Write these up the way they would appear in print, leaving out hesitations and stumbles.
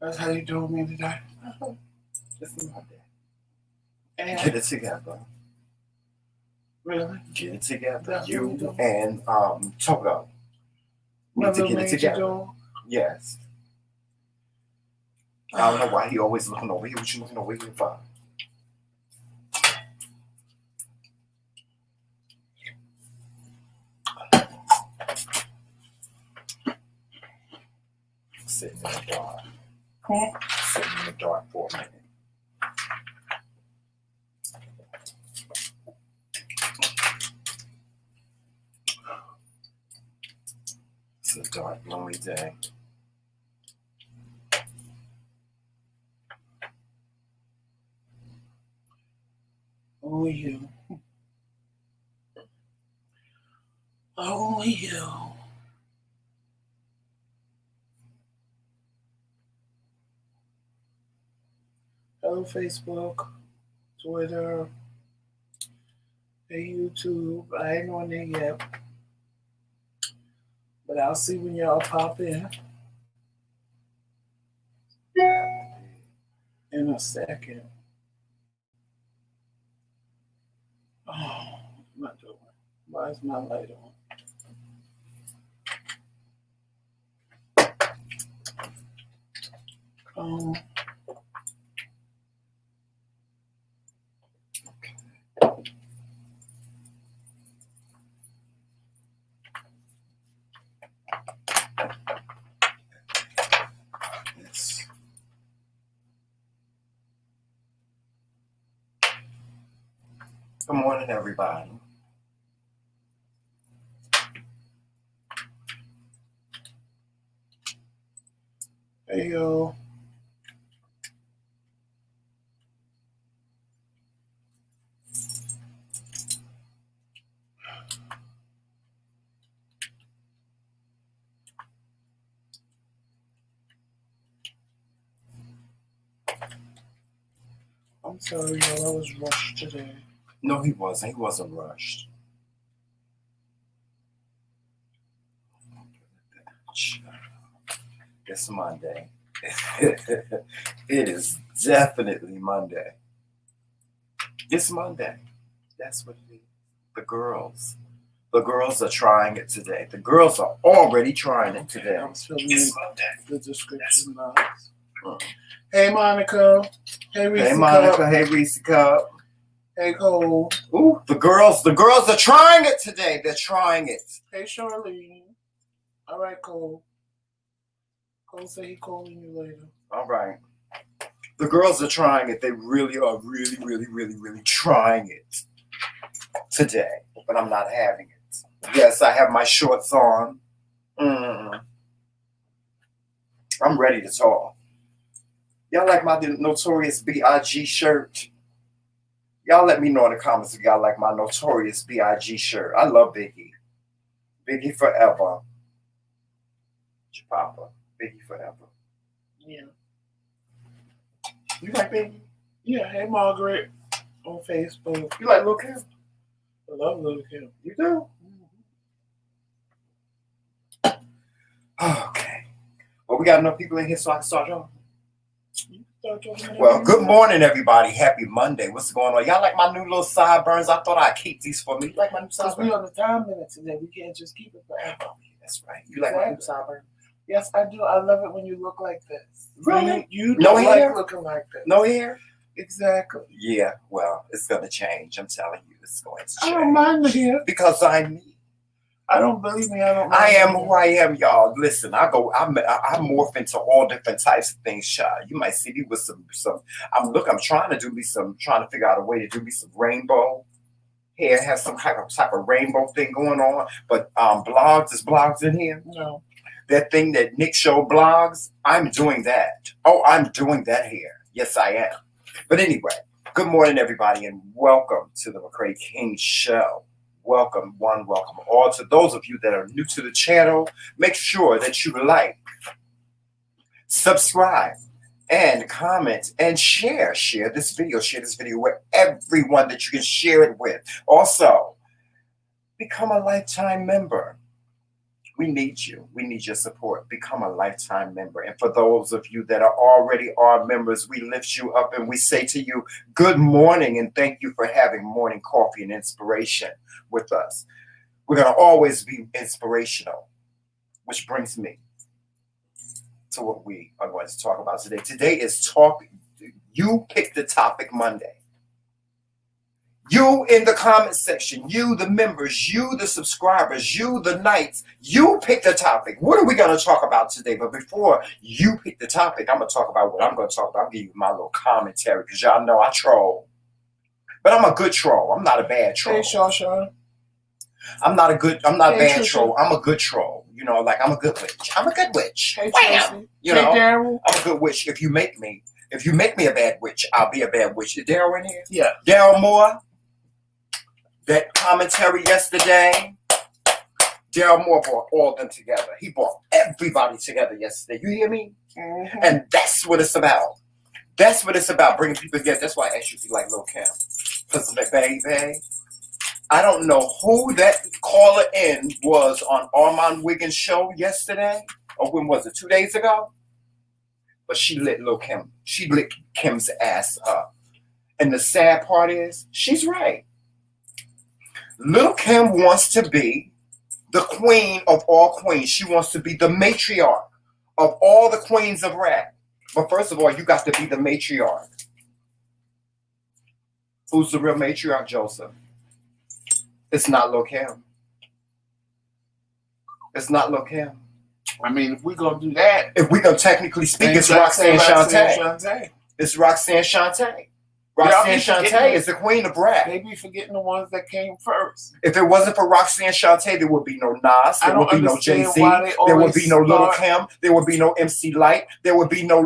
That's how you told me today. It's my day. And Get it together. really? Get it together. That's You what you do? and Toto need to What get it made you together. do? Yes. I don't know why he always looking over here. What you looking over here for? Sitting in the dark. Sitting in the dark for a minute. It's a dark, lonely day. Only you. Only you. Hello, Facebook, Twitter, hey, YouTube. I ain't on there yet, but I'll see when y'all pop in a second. Oh, what am I doing? Why is my light on? Yes. Good morning, everybody. Hey, yo. I'm sorry, y'all. I was rushed today. No, he wasn't. He wasn't rushed. It's Monday. It is definitely Monday. It's Monday. That's what it is. The girls. The girls are trying it today. The girls are already trying it today. I'm filling in the description box. Hey, Monica. Hey, Reese. Hey, Monica. Cup. Hey, Reese Cup. Hey, Cole. Ooh, the girls are trying it today. They're trying it. Hey, Charlene. All right, Cole. Cole say he calling you later. All right. The girls are trying it. They really are really trying it today. But I'm not having it. Yes, I have my shorts on. I'm ready to talk. Y'all like my Notorious B.I.G. shirt? Y'all let me know in the comments if y'all like my Notorious B.I.G. shirt. I love Biggie. Biggie forever. Papa. Biggie forever. Yeah. You like Biggie? Yeah. Hey, Margaret on Facebook. You like Lil' Kim? I love Lil' Kim. You do? Okay. Well, we got enough people in here so I can start talking. Well, good morning, everybody. Happy Monday. What's going on? Y'all like my new little sideburns? I thought I'd keep these for me. You like my new sideburns? Because we on the time limit today. We can't just keep it forever. Oh, yeah, that's right. You like my new sideburns? Yes, I do. I love it when you look like this. Really? You no don't hair? like looking like this. No hair? Exactly. Yeah, well, it's going to change. I'm telling you, it's going to change. I don't mind the hair. Because I'm me. I don't believe me. I don't mind. I am who I am, y'all. Listen, I morph into all different types of things, child. You might see me with some. I'm trying to figure out a way to do me some rainbow hair, have some type of rainbow thing going on. But is blogs in here? No. That thing that Nick Show blogs, I'm doing that. Oh, I'm doing that here. Yes, I am. But anyway, good morning, everybody, and welcome to the McRae Kingz show. Welcome, welcome all. To those of you that are new to the channel, make sure that you like, subscribe, and comment, and share. Share this video with everyone that you can share it with. Also, become a lifetime member. We need you. We need your support. Become a lifetime member. And for those of you that are already our members, we lift you up and we say to you, good morning, and thank you for having morning coffee and inspiration with us. We're going to always be inspirational, which brings me to what we are going to talk about today. Today is Talk. You Pick the Topic Monday. You in the comment section, you the members, you the subscribers, you the knights, you pick the topic. What are we going to talk about today? But before you pick the topic, I'm going to talk about what I'm going to talk about. I'll give you my little commentary because y'all know I troll. But I'm a good troll. I'm not a bad troll. Hey, Shasha. I'm not a bad Trisha. troll. I'm a good troll. You know, like I'm a good witch. I'm a good witch. Hey, Wham! Tracy. You Hey, know, Daryl. I'm a good witch. If you make me a bad witch, I'll be a bad witch. Is Daryl in here? Yeah. Daryl Moore. That commentary yesterday, Daryl Moore brought all of them together. He brought everybody together yesterday. You hear me? Mm-hmm. And that's what it's about. That's what it's about, bringing people together. That's why I asked you to be like Lil Kim. Because, baby, I don't know who that caller in was on Armand Wiggins' show yesterday. Or when was it? 2 days ago? But she lit Lil Kim. She lit Kim's ass up. And the sad part is, she's right. Lil Kim wants to be the queen of all queens. She wants to be the matriarch of all the queens of rap. But first of all, you got to be the matriarch. Who's the real matriarch, Joseph? It's not Lil Kim. It's not Lil Kim. I mean, if we're going to do that. If we're going to technically speak, it's Roxanne Shante. It's Roxanne Shante. Roxanne Shante is the queen of rap. They be forgetting the ones that came first. If it wasn't for Roxanne Shante, there would be no Nas, there would be no Jay-Z, there would be no Lil Kim, there would be no MC Light, there would be no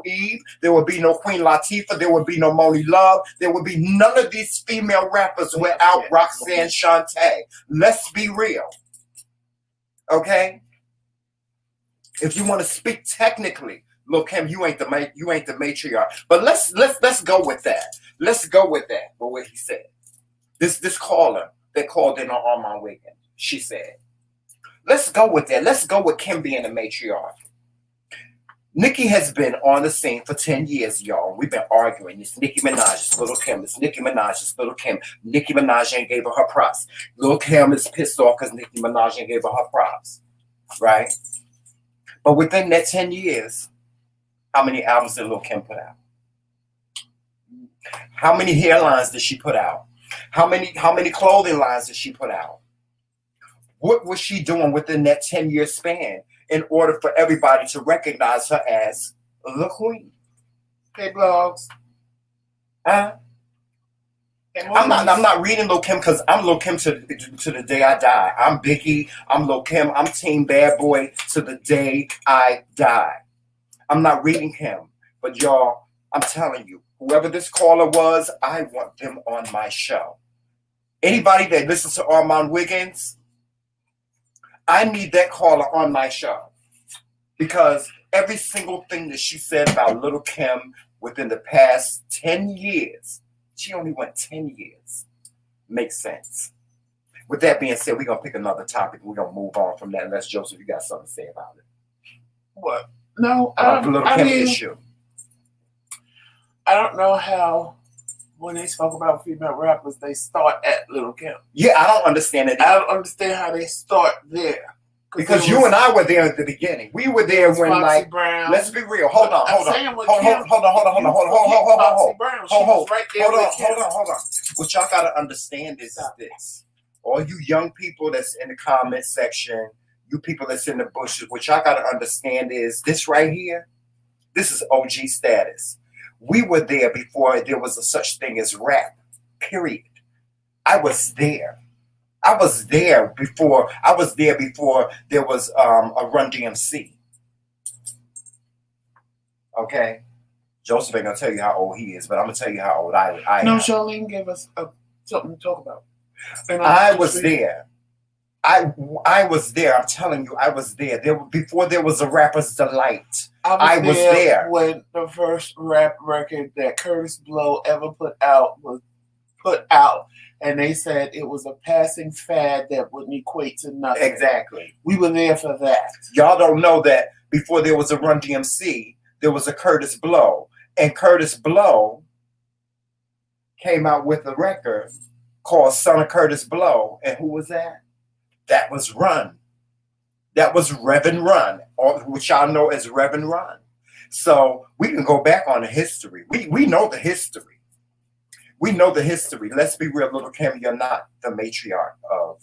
Eve, there would be no Queen Latifah, there would be no Moni Love, there would be none of these female rappers without Roxanne Shante. Let's be real. Okay? If you want to speak technically, Look, Kim, you ain't the matriarch. But let's go with that. Let's go with that. But what he said. This caller that called in on Armand Wiggins, she said, let's go with that. Let's go with Kim being the matriarch. Nicki has been on the scene for 10 years, y'all. We've been arguing. It's Nicki Minaj, it's Little Kim. It's Nicki Minaj, it's Little Kim. Nicki Minaj ain't gave her props. Little Kim is pissed off because Nicki Minaj ain't gave her props. Right? But within that 10 years, how many albums did Lil Kim put out? How many hairlines did she put out? How many clothing lines did she put out? What was she doing within that 10-year span in order for everybody to recognize her as the queen? Hey, blogs. Huh? I'm not reading Lil Kim because I'm Lil Kim to the day I die. I'm Biggie. I'm Lil Kim. I'm Team Bad Boy to the day I die. I'm not reading him, but y'all, I'm telling you, whoever this caller was, I want them on my show. Anybody that listens to Armand Wiggins, I need that caller on my show. Because every single thing that she said about Little Kim within the past 10 years, she only went 10 years, makes sense. With that being said, we're going to pick another topic. We're going to move on from that unless, Joseph, you got something to say about it. What? No, about the Little Kim issue. I don't know how, when they spoke about female rappers, they start at Little Kim. Yeah, I don't understand it. I don't understand how they start there. Because you and I were there at the beginning. We were there when, Foxy like, Brown. Let's be real. Hold on. What y'all gotta understand is this. All you young people that's in the comment section, you people that's in the bushes, what y'all gotta understand is this right here. This is OG status. We were there before there was a such thing as rap. Period. I was there. I was there before there was a Run DMC. Okay? Joseph ain't gonna tell you how old he is, but I'm gonna tell you how old I am. No, Charlene gave us something to talk about. I was there. I was there. I'm telling you, I was there. Before there was a Rapper's Delight. I was there when the first rap record that Curtis Blow ever put out was put out. and they said it was a passing fad that wouldn't equate to nothing. Exactly. We were there for that. Y'all don't know that before there was a Run DMC, there was a Curtis Blow. And Curtis Blow came out with a record called Son of Curtis Blow. And who was that? That was Run. That was Reverend Run, which y'all know as Reverend Run. So we can go back on the history. We know the history. We know the history. Let's be real, Little Kim, you're not the matriarch of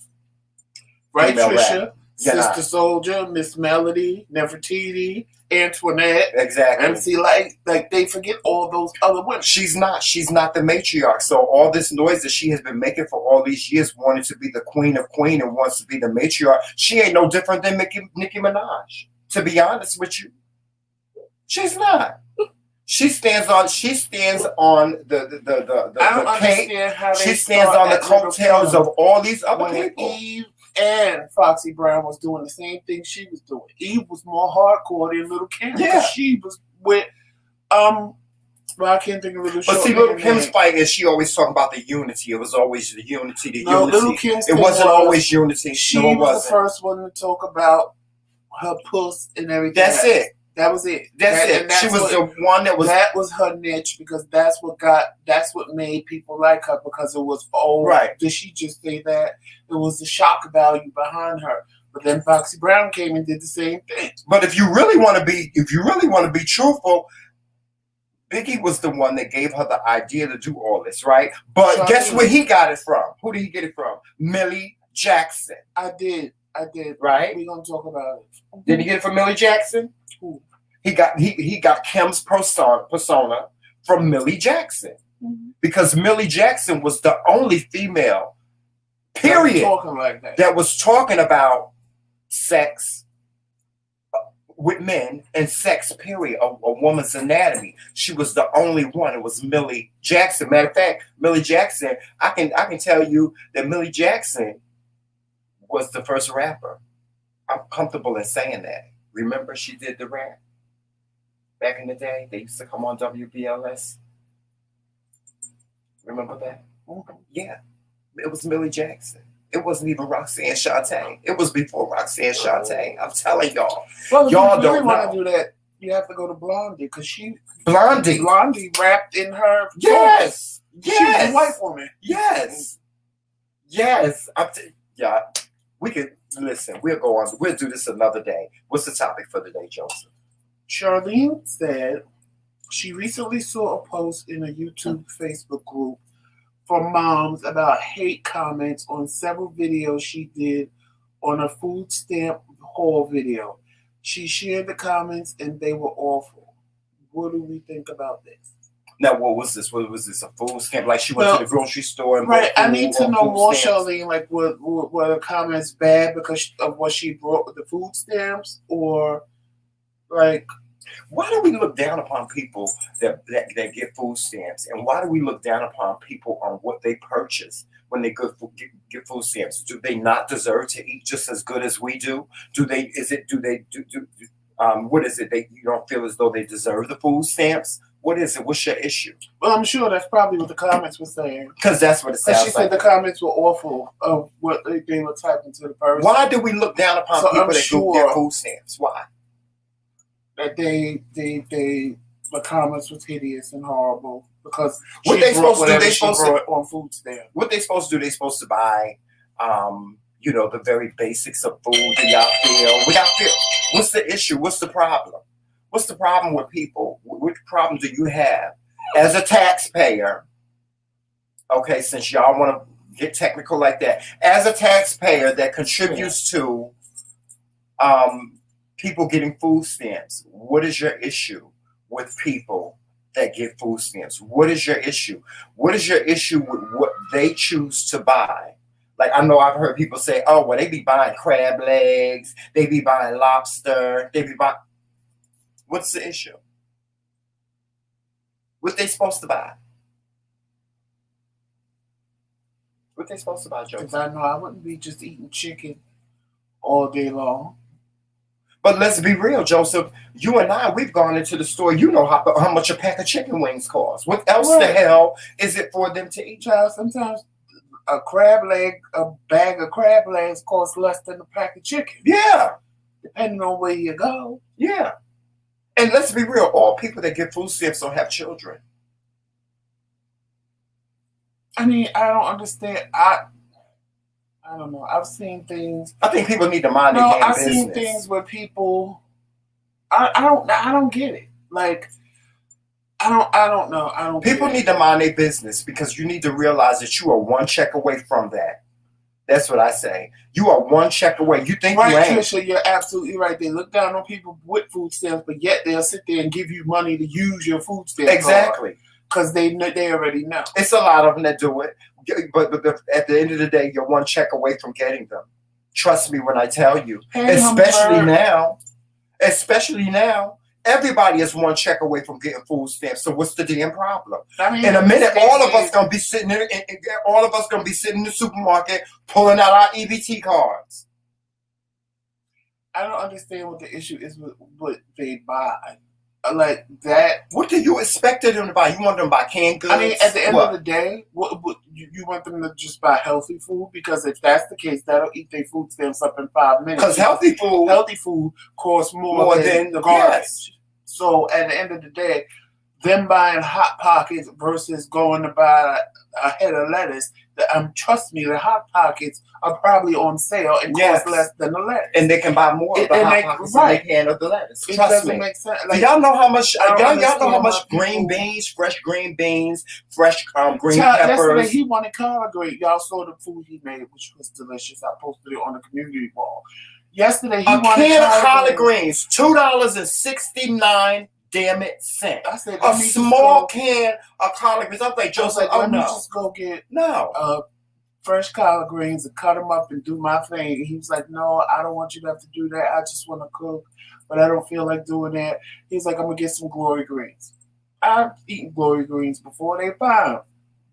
Right, female Trisha? rap. Sister Soldier, Miss Melody, Nefertiti, Antoinette, Exactly. MC Light. Like, they forget all those other women. She's not the matriarch. So all this noise that she has been making for all these years, wanting to be the queen of queen and wants to be the matriarch, she ain't no different than Nicki Minaj. To be honest with you, she's not. She stands on the I don't cake. understand how they She stands on the coattails of all these other people. Eve and Foxy Brown was doing the same thing she was doing. Eve was more hardcore than Little Kim. Yeah. She was with well, I can't think of Little Kim. But see, Little Kim's fight is she always talking about the unity. It was always the unity, No, unity. Little Kim's It thing wasn't was, always unity. She No, it was wasn't. the first one to talk about her puss and everything. That's it. That was it. That's it. She was the one that was. That was her niche because that's what made people like her because it was Right. Did she just say that? It was the shock value behind her. But then Foxy Brown came and did the same thing. But if you really want to be truthful, Biggie was the one that gave her the idea to do all this, right? But guess where he got it from? Who did he get it from? Millie Jackson. I did. Right? We're gonna talk about it. Did he get it from Millie Jackson? Who? He got Kim's persona from Millie Jackson. Mm-hmm. Because Millie Jackson was the only female, period, Talking like that. that was talking about sex with men and sex, period, a woman's anatomy. She was the only one. It was Millie Jackson. Matter of fact, Millie Jackson, I can tell you that Millie Jackson was the first rapper. I'm comfortable in saying that. Remember she did the rap back in the day? They used to come on WBLS. Remember that? Mm-hmm. Yeah. It was Millie Jackson. It wasn't even Roxanne Shante. It was before Roxanne Shante. I'm telling y'all. Well, if y'all you really don't want know. to do that, you have to go to Blondie because Blondie rapped in her. Yes. She was a white woman. Yes. Yeah. We could listen. We'll go on. We'll do this another day. What's the topic for the day, Joseph? Charlene said she recently saw a post in a YouTube Facebook group for moms about hate comments on several videos she did on a food stamp haul video. She shared the comments and they were awful. What do we think about this? Now, what was this? What was this? A food stamp? Like she went to the grocery store and right. bought I need to food know more, stamps? Charlene. Like, were the comments bad because of what she brought with the food stamps, or like? Why do we look down upon people that get food stamps, and why do we look down upon people on what they purchase when they get food stamps? Do they not deserve to eat just as good as we do? What is it that you don't feel as though they deserve the food stamps? What is it? What's your issue? Well, I'm sure that's probably what the comments were saying. Because that's what it sounds like. She said the comments were awful of what they were typing to the person. Why do we look down upon people that do get food stamps? Why? That the comments was hideous and horrible because what they supposed to do? They supposed to on food stamp. What they supposed to do? They supposed to buy, the very basics of food. Do y'all feel? What's the issue? What's the problem? What's the problem with people? What problem do you have as a taxpayer? Okay, since y'all want to get technical like that, as a taxpayer that contributes to people getting food stamps, what is your issue with people that get food stamps? What is your issue? What is your issue with what they choose to buy? Like, I know I've heard people say, oh, well, they be buying crab legs, they be buying lobster, they be buying... What's the issue? What they supposed to buy? What they supposed to buy, Joe? Because I know I wouldn't be just eating chicken all day long. But let's be real, Joseph. You and I, we've gone into the store. You know how much a pack of chicken wings costs. What else the hell is it for them to eat? Child, sometimes a crab leg, a bag of crab legs costs less than a pack of chicken. Yeah. Depending on where you go. Yeah. And let's be real, all people that get food stamps don't have children. I mean, I don't understand. I don't know. I've seen things. I think people need to mind their damn business. I've seen things where people. I don't get it. Like, I don't know. People need to mind their business because you need to realize that you are one check away from that. That's what I say. You are one check away. You think right, you ain't. Trisha, you're absolutely right. They look down on people with food stamps, but yet they'll sit there and give you money to use your food stamp. Exactly. Because they already know. It's a lot of them that do it. But at the end of the day, you're one check away from getting them. Trust me when I tell you. Hey, especially now, everybody is one check away from getting food stamps. So what's the damn problem? I mean, in a minute, all of us gonna be sitting there, all of us gonna be sitting in the supermarket pulling out our EBT cards. I don't understand what the issue is with what they buy. Like that. What do you expect them to buy? You want them to buy canned goods? I mean, at the end of the day, you want them to just buy healthy food? Because if that's the case, that'll eat their food stamps up in 5 minutes. Because healthy food costs more than the garbage. Yes. So at the end of the day, them buying Hot Pockets versus going to buy a head of lettuce, trust me, the Hot Pockets are probably on sale and cost less than the lettuce. And they can buy more of the Hot Pockets than they can of the lettuce. It Trust doesn't me. Make sense. Like, y'all know how much? Y'all know how much green fresh green beans, fresh green peppers. peppers. He wanted collard greens. Y'all saw the food he made, which was delicious. I posted it on the community wall. Yesterday, he wanted can of collard greens, $2.69. Damn it, cent. I said, a small can of collard greens. I was like, Joseph, let me just go get fresh collard greens and cut them up and do my thing. And he was like, no, I don't want you to have to do that. I just want to cook, but I don't feel like doing that. He's like, I'm going to get some glory greens. I've eaten glory greens before they found,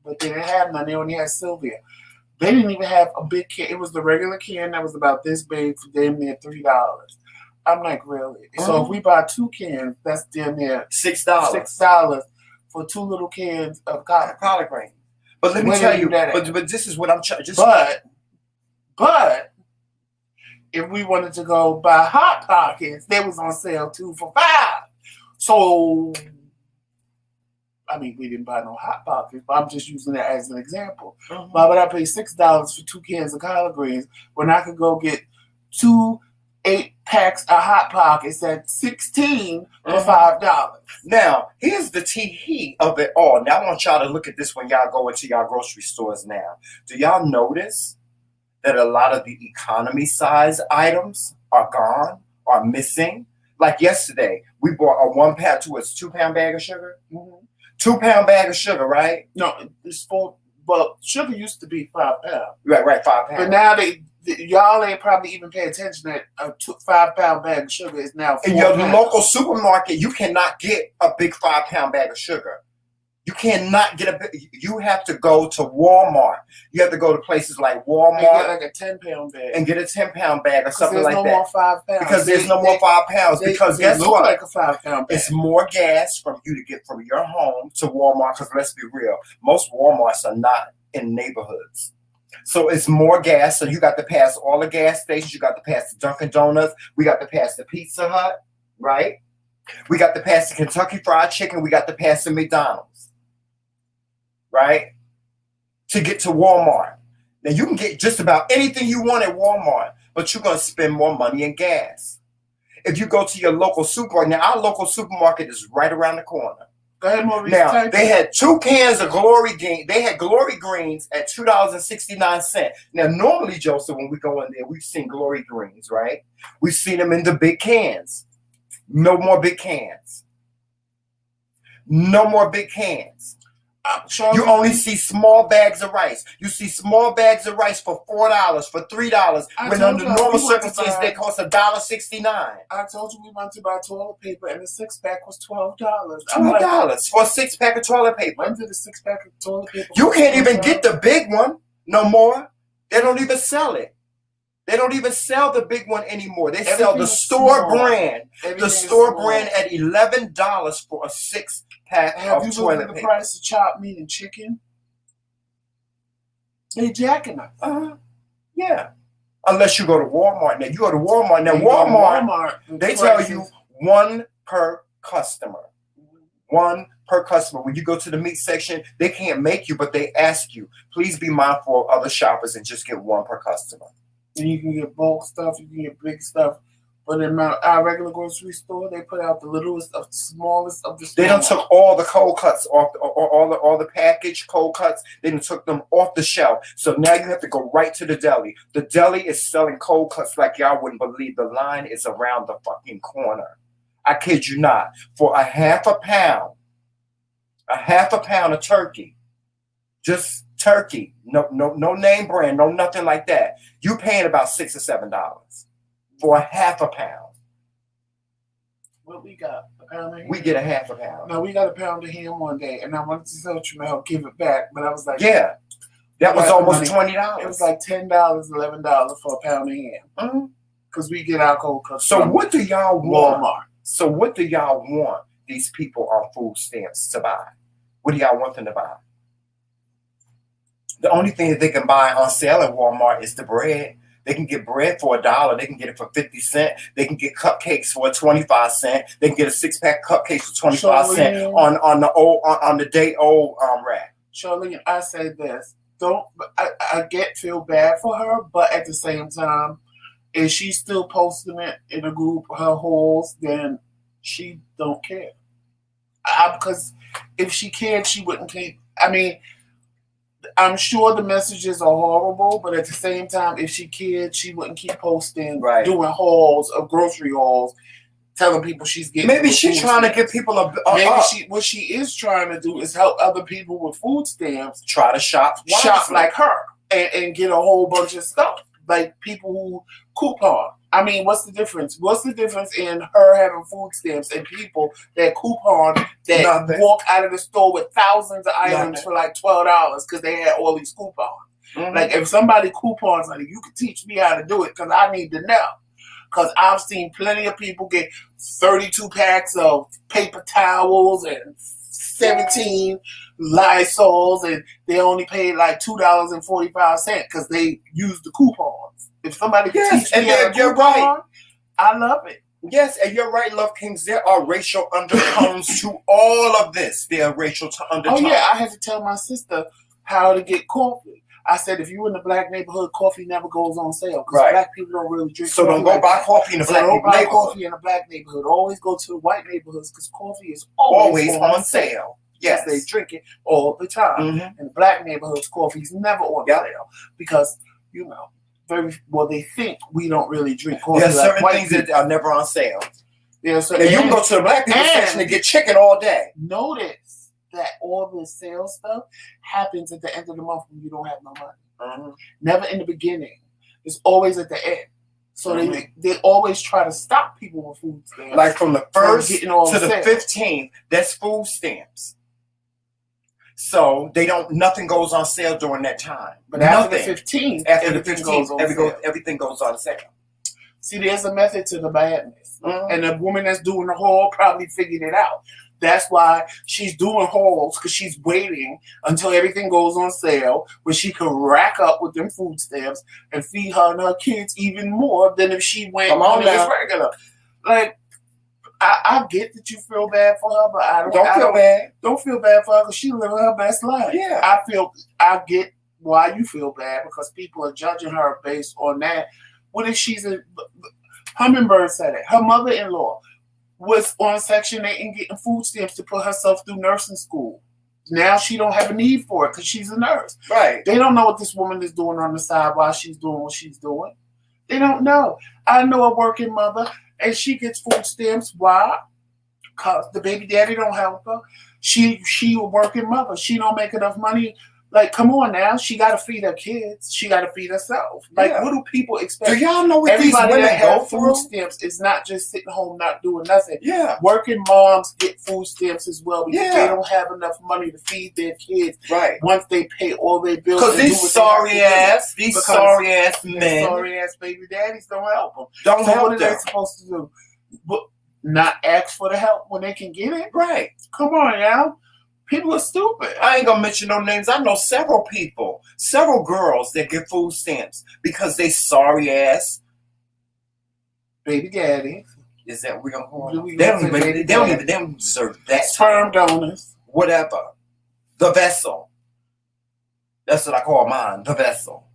but they didn't have none. They only had Sylvia. They didn't even have a big can. It was the regular can that was about this big for damn near $3. I'm like, really? So if we buy 2 cans, that's damn near $6. $6 for 2 little cans of collard greens. But let me tell you, but this is what I'm trying. But if we wanted to go buy Hot Pockets, they was on sale 2 for $5. So, I mean, we didn't buy no Hot Pockets, but I'm just using that as an example. Why would I pay $6 for 2 cans of collard greens when I could go get 2 8-packs of Hot Pockets at 16 for $5? Now, here's the tee of it all. Now, I want y'all to look at this when y'all go into y'all grocery stores now. Do y'all notice that a lot of the economy size items are gone, are missing? Like yesterday, we bought a 1-pound to a 2-pound bag of sugar. 2-pound bag of sugar, right? No, it's 4. Well, sugar used to be 5 pounds. Right, 5 pounds. But now y'all ain't probably even pay attention that a 5-pound bag of sugar is now 4 in your pounds. local supermarket. You cannot get a big 5-pound bag of sugar. You cannot get you have to go to Walmart. You have to go to places like Walmart and get like a 10-pound bag and get a 10-pound bag or something like that. There's no more 5 pounds. Because there's no more 5 pounds. Because guess what? Like a 5-pound bag. It's more gas from you to get from your home to Walmart. Because let's be real, most Walmarts are not in neighborhoods. So it's more gas. So you got to pass all the gas stations. You got to pass the Dunkin' Donuts. We got to pass the Pizza Hut, right? We got to pass the Kentucky Fried Chicken. We got to pass the McDonald's, right? To get to Walmart. Now you can get just about anything you want at Walmart, but you're going to spend more money in gas. If you go to your local supermarket, now our local supermarket is right around the corner. Go ahead, Maurice. Now, they had 2 cans of Glory Greens. They had Glory Greens at $2.69. Now, normally, Joseph, when we go in there, we've seen Glory Greens, right? We've seen them in the big cans. No more big cans. No more big cans. You only see small bags of rice. You see small bags of rice for $4, for $3, when under normal circumstances they cost $1.69. I told you we went to buy toilet paper and the 6-pack was $12. $12 for a 6-pack of toilet paper. When did the 6-pack of toilet paper? You can't even get the big one no more. They don't even sell it. They don't even sell the big one anymore. They sell the store brand. The store brand at $11 for a 6-pack of toilet paper. Have you looked at the price of chopped meat and chicken? They jacking us. Yeah. Unless you go to Walmart. Now, you go to Walmart. Now, they tell you one per customer. One per customer. When you go to the meat section, they can't make you, but they ask you, please be mindful of other shoppers and just get one per customer. And you can get bulk stuff, you can get big stuff. But in our regular grocery store, they put out the littlest of the smallest of the small. They done took all the cold cuts off, all the packaged cold cuts. They done took them off the shelf. So now you have to go right to the deli. The deli is selling cold cuts like y'all wouldn't believe. The line is around the fucking corner. I kid you not. For a half a pound of turkey, just turkey, no name brand, no nothing like that. You paying about $6 or $7 for a half a pound. What we got? A pound of ham? We get a half a pound. No, we got a pound of ham one day, and I wanted to tell Jamel give it back, but I was like, yeah, that was almost $20. It was like $10, $11 for a pound of ham. Because we get our cold cuts. So what do y'all want? Walmart. So what do y'all want these people on food stamps to buy? What do y'all want them to buy? The only thing that they can buy on sale at Walmart is the bread. They can get bread for $1. They can get it for 50 cents. They can get cupcakes for 25 cents. They can get a 6-pack cupcakes for 25 cents on the day old rack. Charlene, I say this. I feel bad for her, but at the same time, if she's still posting it in a group, her hauls, then she don't care. Because if she cared, she wouldn't keep. I mean, I'm sure the messages are horrible, but at the same time, if she cared, she wouldn't keep posting, doing hauls of grocery hauls, telling people she's getting. Maybe she's trying to get people what she is trying to do is help other people with food stamps. Try to shop like her and get a whole bunch of stuff. Like people who coupon. I mean, what's the difference? What's the difference in her having food stamps and people that coupon that walk out of the store with thousands of items for like $12 because they had all these coupons? Like if somebody coupons, like you can teach me how to do it because I need to know. Because I've seen plenty of people get 32 packs of paper towels and 17 Lysols, and they only paid like $2.45 because they used the coupons. If somebody can teach me how to coupon, I love it. Yes, and you're right, Love Kings. There are racial undertones to all of this. There are racial undertones. Oh, yeah. I had to tell my sister how to get coffee. I said, if you're in the black neighborhood, coffee never goes on sale because black people don't really drink coffee. So don't go buy coffee in the black neighborhood. Don't buy coffee in the black neighborhood. Always go to the white neighborhoods because coffee is always on sale. Yes, they drink it all the time. In the black neighborhoods, coffee's never on sale because, you know, they think we don't really drink coffee. There are certain things that are never on sale. Yeah, so you can go to the black people section and get chicken all day. Notice that all the sales stuff happens at the end of the month when you don't have no money. Never in the beginning. It's always at the end. So they always try to stop people with food stamps. Like from the 1st to the 15th, that's food stamps. So nothing goes on sale during that time. But after the 15th, everything goes on sale. See, there's a method to the madness. And the woman that's doing the haul probably figured it out. That's why she's doing hauls, because she's waiting until everything goes on sale, where she can rack up with them food stamps and feed her and her kids even more than if she went on this regular. Like, I get that you feel bad for her, but I don't feel bad. Don't feel bad for her because she's living her best life. Yeah, I get why you feel bad because people are judging her based on that. What if she's Hummingbird said it. Her mother-in-law was on Section 8 and getting food stamps to put herself through nursing school. Now she don't have a need for it because she's a nurse. Right. They don't know what this woman is doing on the side while she's doing what she's doing. They don't know. I know a working mother. And she gets food stamps. Why? Because the baby daddy don't help her. She a working mother. She don't make enough money. Like, come on now. She got to feed her kids. She got to feed herself. Like, what do people expect? Do y'all know what these women go through? Food stamps is not just sitting home not doing nothing. Yeah. Working moms get food stamps as well because they don't have enough money to feed their kids. Right. Once they pay all their bills. Because these sorry ass men. Sorry ass baby daddies don't help them. What are they supposed to do? Not ask for the help when they can get it? Right. Come on now. People are stupid. I ain't gonna mention no names. I know several people, several girls that get food stamps because they sorry ass baby daddy. Is that what we're gonna call them? They don't deserve that. Sperm donors. Whatever. The vessel. That's what I call mine, the vessel.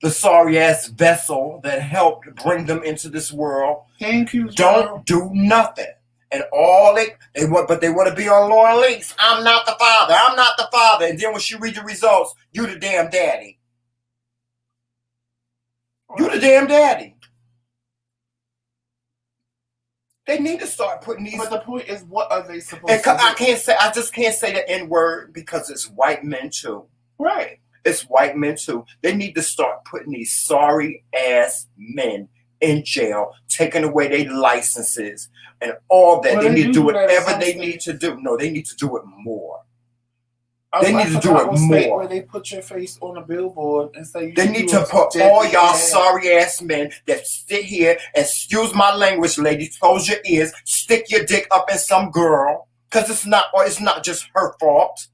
The sorry ass vessel that helped bring them into this world. Thank you. Don't do nothing. And all they want to be on Lauren Links. I'm not the father. I'm not the father. And then when she read the results, you the damn daddy. You the damn daddy. They need to start putting these. But the point is, what are they supposed to do? I just can't say the N word because it's white men too. Right. It's white men too. They need to start putting these sorry ass men in jail, taking away their licenses and all that. They need to do whatever they need to do. No, they need to do it more. They need to do it more. Where they put your face on a billboard and say they need to put all y'all sorry ass men that sit here, excuse my language, ladies, close your ears, stick your dick up in some girl, because it's not just her fault.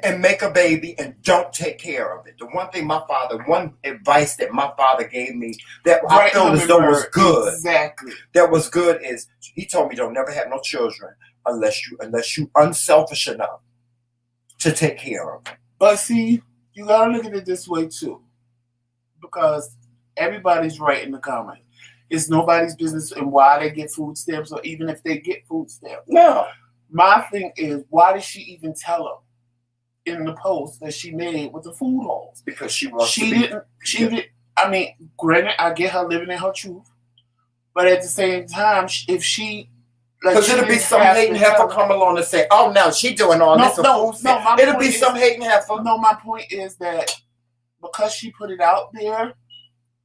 And make a baby and don't take care of it. The one advice that my father gave me that I feel as though was good. Exactly. That was good is he told me don't never have no children unless you unselfish enough to take care of them. But see, you gotta look at it this way too. Because everybody's right in the comment. It's nobody's business and why they get food stamps or even if they get food stamps. No. My thing is, why did she even tell them? In the post that she made with the food holes, because she wants. She didn't. I mean, granted, I get her living in her truth, but at the same time, if she, because it'll be some hating heifer come along and say, "Oh no, she doing all this." It'll be some hating heifer. No, my point is that because she put it out there,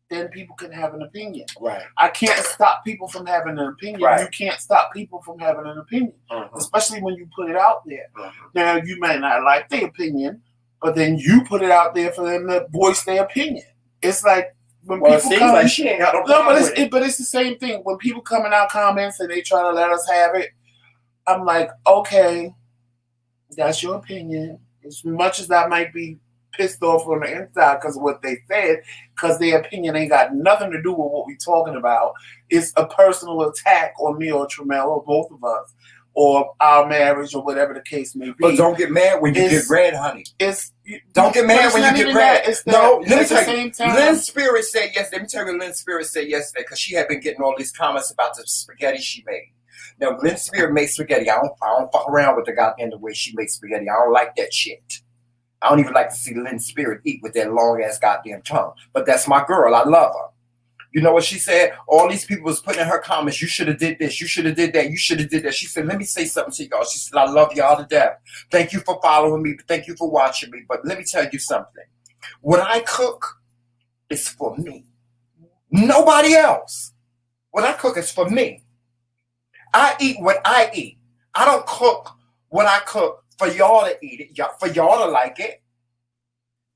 then people can have an opinion. Right. I can't stop people from having an opinion. Right. You can't stop people from having an opinion, especially when you put it out there. Now, you may not like their opinion, but then you put it out there for them to voice their opinion. It's like when people come. Like she ain't got no problem but it's the same thing. When people come in our comments and they try to let us have it, I'm like, okay, that's your opinion. As much as I might be pissed off on the inside because of what they said, because their opinion ain't got nothing to do with what we're talking about. It's a personal attack on me or Tremel or both of us or our marriage or whatever the case may be. But don't get mad when you get red, honey. Don't get mad when you get red. No, let me tell you. Lynn Spirit said yes. Let me tell you what Lynn Spirit said yesterday because she had been getting all these comments about the spaghetti she made. Now, Lynn Spirit makes spaghetti. I don't fuck around with the goddamn the way she makes spaghetti. I don't like that shit. I don't even like to see Lynn Spirit eat with that long ass goddamn tongue. But that's my girl. I love her. You know what she said? All these people was putting in her comments, you should have did this, you should have did that, you should have did that. She said, let me say something to y'all. She said, I love y'all to death. Thank you for following me. Thank you for watching me. But let me tell you something. What I cook is for me. Nobody else. What I cook is for me. I eat what I eat. I don't cook what I cook for y'all to eat it, for y'all to like it.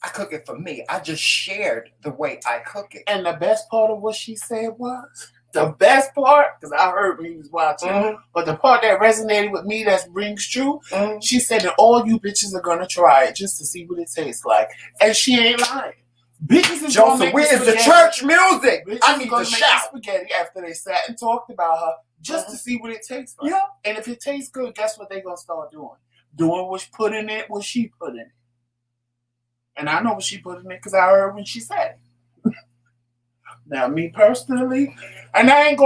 I cook it for me. I just shared the way I cook it. And the best part of what she said was, the best part, because I heard when he was watching, but the part that resonated with me that rings true, she said that all you bitches are going to try it just to see what it tastes like. And she ain't lying. Bitches is Joseph, where is the church music? Bitches I need to shout. Spaghetti after they sat and talked about her just to see what it tastes like. Yeah. And if it tastes good, guess what they're going to start doing? Doing what she put in it, what she put in it. And I know what she put in it because I heard when she said it. Now, me personally, and I ain't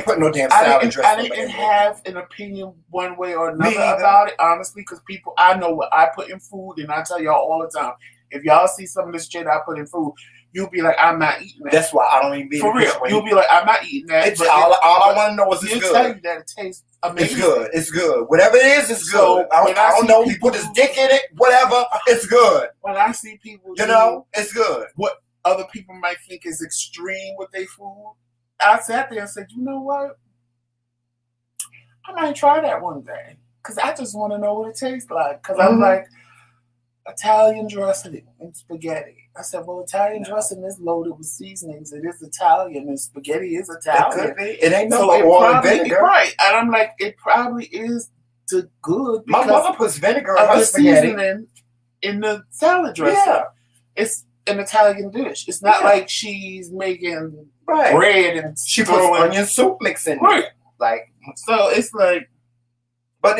putting no damn salad dressing. I didn't have an opinion one way or another about it, honestly, because I know what I put in food, and I tell y'all all the time, if y'all see some of this shit I put in food, you'll be like, I'm not eating that. That's why I don't even eat it. For real. You'll be like, I'm not eating that. All I want to know is it's good. Tell you that it tastes amazing. It's good. It's good. Whatever it is, it's good. I don't know if he put his dick in it, whatever. It's good. When I see people it's good. What other people might think is extreme with their food, I sat there and said, you know what? I might try that one day. Because I just want to know what it tastes like. Because I'm like, Italian dressing and spaghetti. I said, well, Italian dressing is loaded with seasonings. It is Italian, and spaghetti is Italian. It ain't no oil and vinegar. Right. And I'm like, it probably is good My because mother puts vinegar in of her the spaghetti. seasoning in the salad dressing. Yeah. It's an Italian dish. It's not Yeah. like she's making Right. bread and She puts throwing onion soup mix in right. there. Like, so it's like. but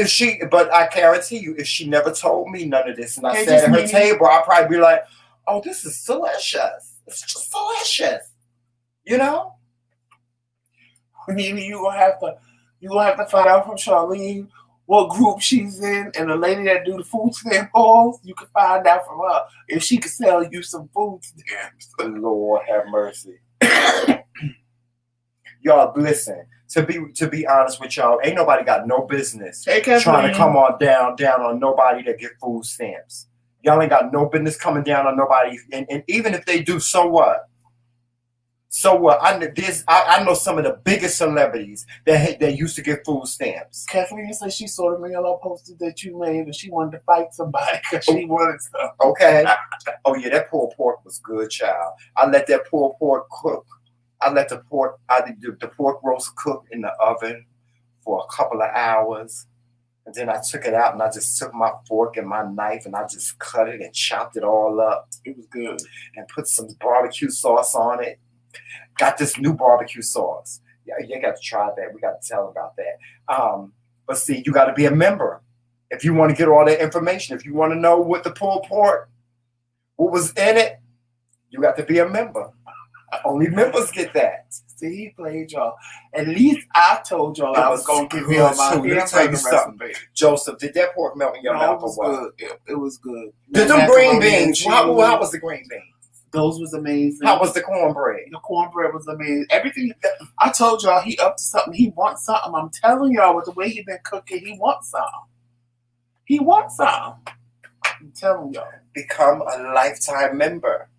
I guarantee you, if she never told me none of this and I They sat just at her need- table, I'd probably be like, oh, this is delicious. It's just delicious. You know? You gonna have to find out from Charlene what group she's in, and the lady that do the food stamp calls, you can find out from her if she can sell you some food stamps. Lord have mercy. Y'all, listen. To be honest with y'all, ain't nobody got no business trying to come on down on nobody that get food stamps. Y'all ain't got no business coming down on nobody, and even if they do, so what? So what? I know some of the biggest celebrities that used to get food stamps. Kathleen said she saw the mail I posted that you made, and she wanted to fight somebody because she wanted some. Okay. Oh yeah, that pulled pork was good, child. I let that pulled pork cook. I let the pork roast cook in the oven for a couple of hours. And then I took it out and I just took my fork and my knife and I just cut it and chopped it all up. It was good. And put some barbecue sauce on it. Got this new barbecue sauce. Yeah, you got to try that. We got to tell about that. But see, you got to be a member. If you want to get all that information, if you want to know what the pulled pork, what was in it, you got to be a member. Only members get that. See, he played y'all. At least I told y'all I was going to give y'all my recipe. Joseph, did that pork melt in your mouth or what? It was good. Did them green beans? How was the green beans? Those was amazing. How was the cornbread? The cornbread was amazing. Everything. I told y'all he up to something. He wants something. I'm telling y'all, with the way he been cooking, he wants something. He wants something. I'm telling y'all. Become a lifetime member.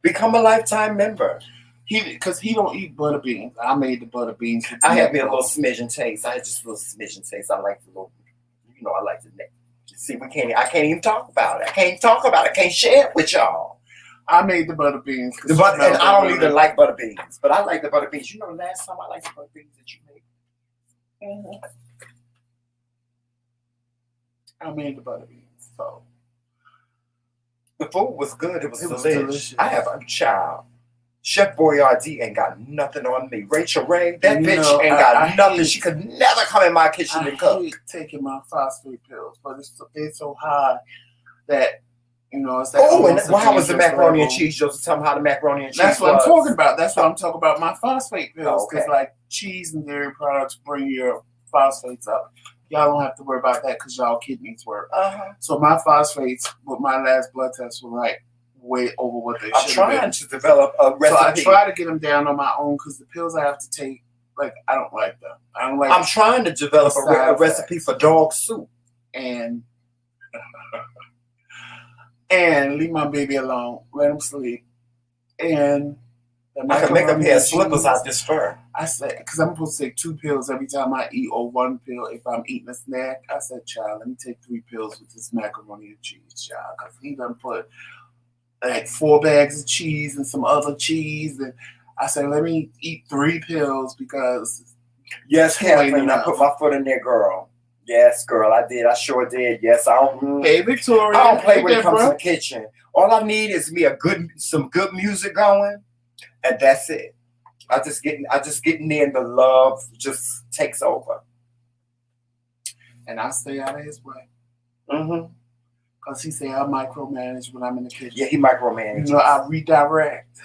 Become a lifetime member. Because he don't eat butter beans. I made the butter beans. I had me a little smidgen taste. I had just a little smidgen taste. I like the little, I like the neck. See, I can't even talk about it. I can't share it with y'all. I made the butter beans. And I don't even like butter beans, but I like the butter beans. You know the last time I liked the butter beans that you made? Mm-hmm. I made the butter beans, so. The food was good. It was delicious. I have a child. Chef Boyardee ain't got nothing on me. Rachel Ray, that bitch ain't got nothing. She could never come in my kitchen and cook. I hate taking my phosphate pills, but they're so high that, it's like... Oh, and how was the macaroni and cheese, Joseph? Tell me how the macaroni and cheese That's what I'm talking about. That's what I'm talking about, my phosphate pills. Because, cheese and dairy products bring your phosphates up. Y'all don't have to worry about that because y'all kidneys work. So my phosphates with my last blood test were way over what they should have been. I'm trying to develop a recipe. So I try to get them down on my own because the pills I have to take, I don't like them. I'm trying to develop a recipe for dog soup. And leave my baby alone. Let him sleep. And I can make a pair of slippers out this fur. I said, because I'm supposed to take 2 pills every time I eat, or 1 pill if I'm eating a snack. I said, child, let me take 3 pills with this macaroni and cheese, child. Because he done put 4 bags of cheese and some other cheese. And I said, let me eat 3 pills because... Yes, Kathleen, I put my foot in there, girl. Yes, girl, I did. I sure did. Yes, I don't... Hey, Victoria. I don't play when it comes to the kitchen. All I need is some good music going. And that's it. I just get in there and the love just takes over. And I stay out of his way. Mm-hmm. Because he say I micromanage when I'm in the kitchen. Yeah, he micromanages. I redirect.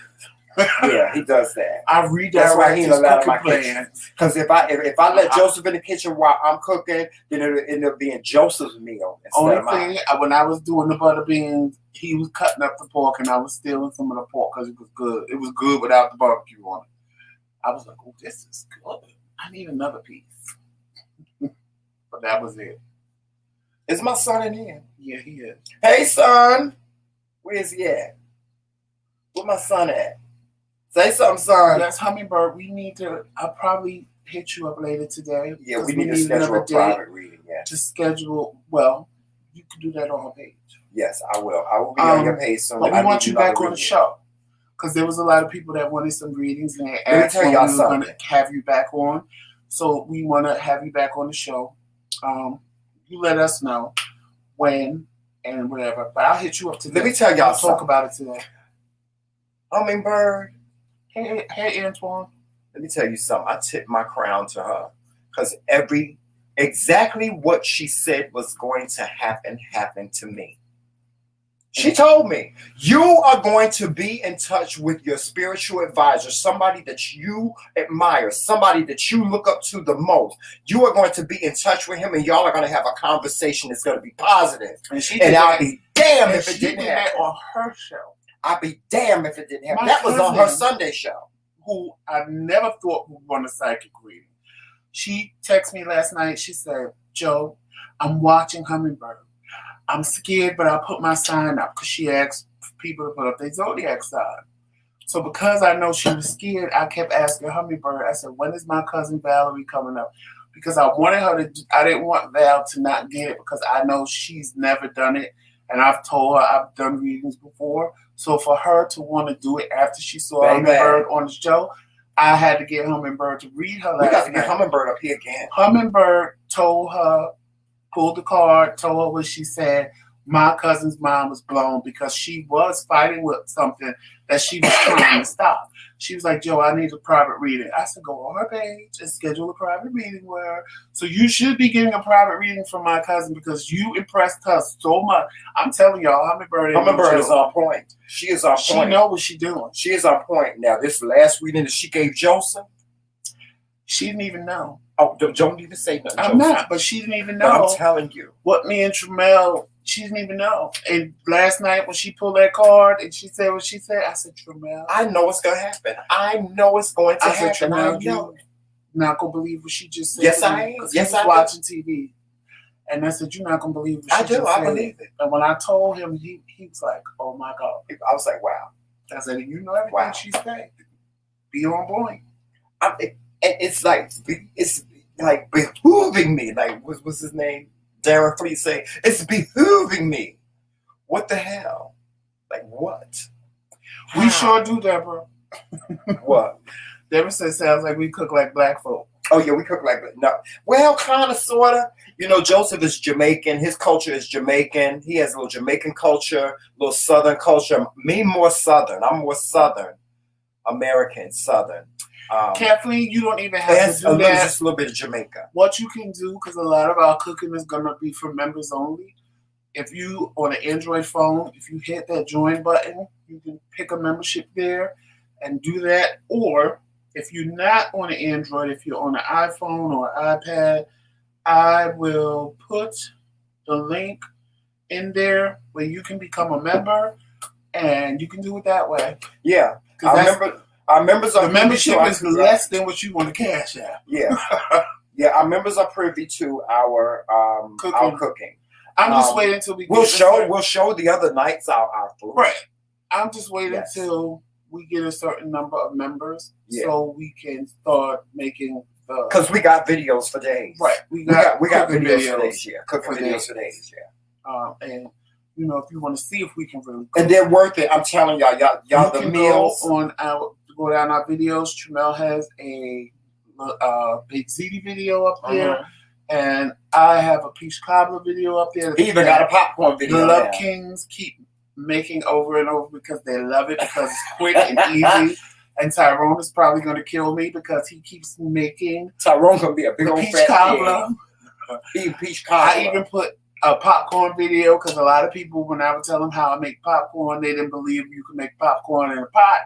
Yeah, he does that. I redirect. That's why he ain't allowed my plans. Because if I let Joseph in the kitchen while I'm cooking, then it'll end up being Joseph's meal instead of mine. When I was doing the butter beans, he was cutting up the pork and I was stealing some of the pork because it was good. It was good without the barbecue on it. I was like, oh, this is good. I need another piece. But that was it. Is my son in here? Yeah, he is. Hey, son. Where's he at? Where my son at? Say something, son. Yes, Hummingbird, I'll probably hit you up later today. Yeah, we need to schedule a private reading, yeah. To schedule, you can do that on her page. Yes, I will. I will be on your page soon. But we want you back on the show. Because there was a lot of people that wanted some readings and they asked when we were going to have you back on. So we want to have you back on the show. You let us know when and whatever. But I'll hit you up today. Let me tell y'all something. Talk about it today. Hummingbird. Hey, Antoine. Let me tell you something. I tip my crown to her because exactly what she said was going to happen happened to me. She told me, you are going to be in touch with your spiritual advisor, somebody that you admire, somebody that you look up to the most. You are going to be in touch with him, and y'all are going to have a conversation that's going to be positive. And I'll be damned if it didn't happen. On her show. I'll be damned if it didn't happen. That was on her Sunday show. Who I never thought would want a psychic reading. She texted me last night. She said, Joe, I'm watching Hummingbird. I'm scared, but I put my sign up because she asked people to put up their zodiac sign. So because I know she was scared, I kept asking Hummingbird. I said, when is my cousin Valerie coming up? Because I wanted her to, I didn't want Val to not get it because I know she's never done it. And I've told her I've done readings before. So for her to want to do it after she saw Hummingbird on the show, I had to get Hummingbird to read her last night. We got to get Hummingbird up here again. Hummingbird told her, pulled the card, told her what she said. My cousin's mind was blown because she was fighting with something that she was trying to stop. She was like, Joe, I need a private reading. I said, go on her page and schedule a private reading with her. So you should be getting a private reading from my cousin because you impressed her so much. I'm telling y'all, Hummingbird is on point. She is on point. She know what she's doing. She is on point. Now, this last reading that she gave Joseph, she didn't even know. Oh, don't even say nothing. I'm not, but she didn't even know. But I'm telling you. What me and Tramel, she didn't even know. And last night when she pulled that card and she said what she said, I said, Tramel. I know it's going to happen. I know it's going to happen. I said, Tramel, you're not going to believe what she just said. Yes, I am. Yes, I was watching TV. And I said, you're not going to believe what she just said. I believe it. And when I told him, he was like, oh, my God. I was like, wow. I said, you know everything she said. Be on point. It's like behooving me. Like, what's his name? Darren Fleet say, it's behooving me. What the hell? Like, what? How? We sure do, Deborah. What? Deborah says, sounds like we cook like black folk. Oh, yeah, we cook like, no. Well, kind of, sort of. You know, Joseph is Jamaican. His culture is Jamaican. He has a little Jamaican culture, a little Southern culture. Me, more Southern. I'm more Southern. American, Southern. Kathleen, you don't even have to do that. Just a little bit of Jamaica. What you can do, because a lot of our cooking is going to be for members only. If you, on an Android phone, if you hit that join button, you can pick a membership there and do that. Or if you're not on an Android, if you're on an iPhone or iPad, I will put the link in there where you can become a member, and you can do it that way. Yeah, I remember. Our members are the membership is less than what you want to cash out. Yeah, yeah. Our members are privy to our cooking. I'm just waiting until we'll show the other nights our food. Right. I'm just waiting until we get a certain number of members, so we can start making the. Because we got videos for days. Right. We got videos for days. Yeah, cooking videos for days. Yeah. And. You know, if you want to see if we can really cook. And they're worth it. I'm telling y'all the meals. Go down our videos. Tramel has a Big Ziti video up there. And I have a peach cobbler video up there. He even got a popcorn video. The Love Kings keep making over and over because they love it because it's quick and easy. And Tyrone is probably going to kill me because he keeps making. Tyrone going to be a big old peach cobbler. Peach cobbler. I even put a popcorn video because a lot of people, when I would tell them how I make popcorn, they didn't believe you could make popcorn in a pot.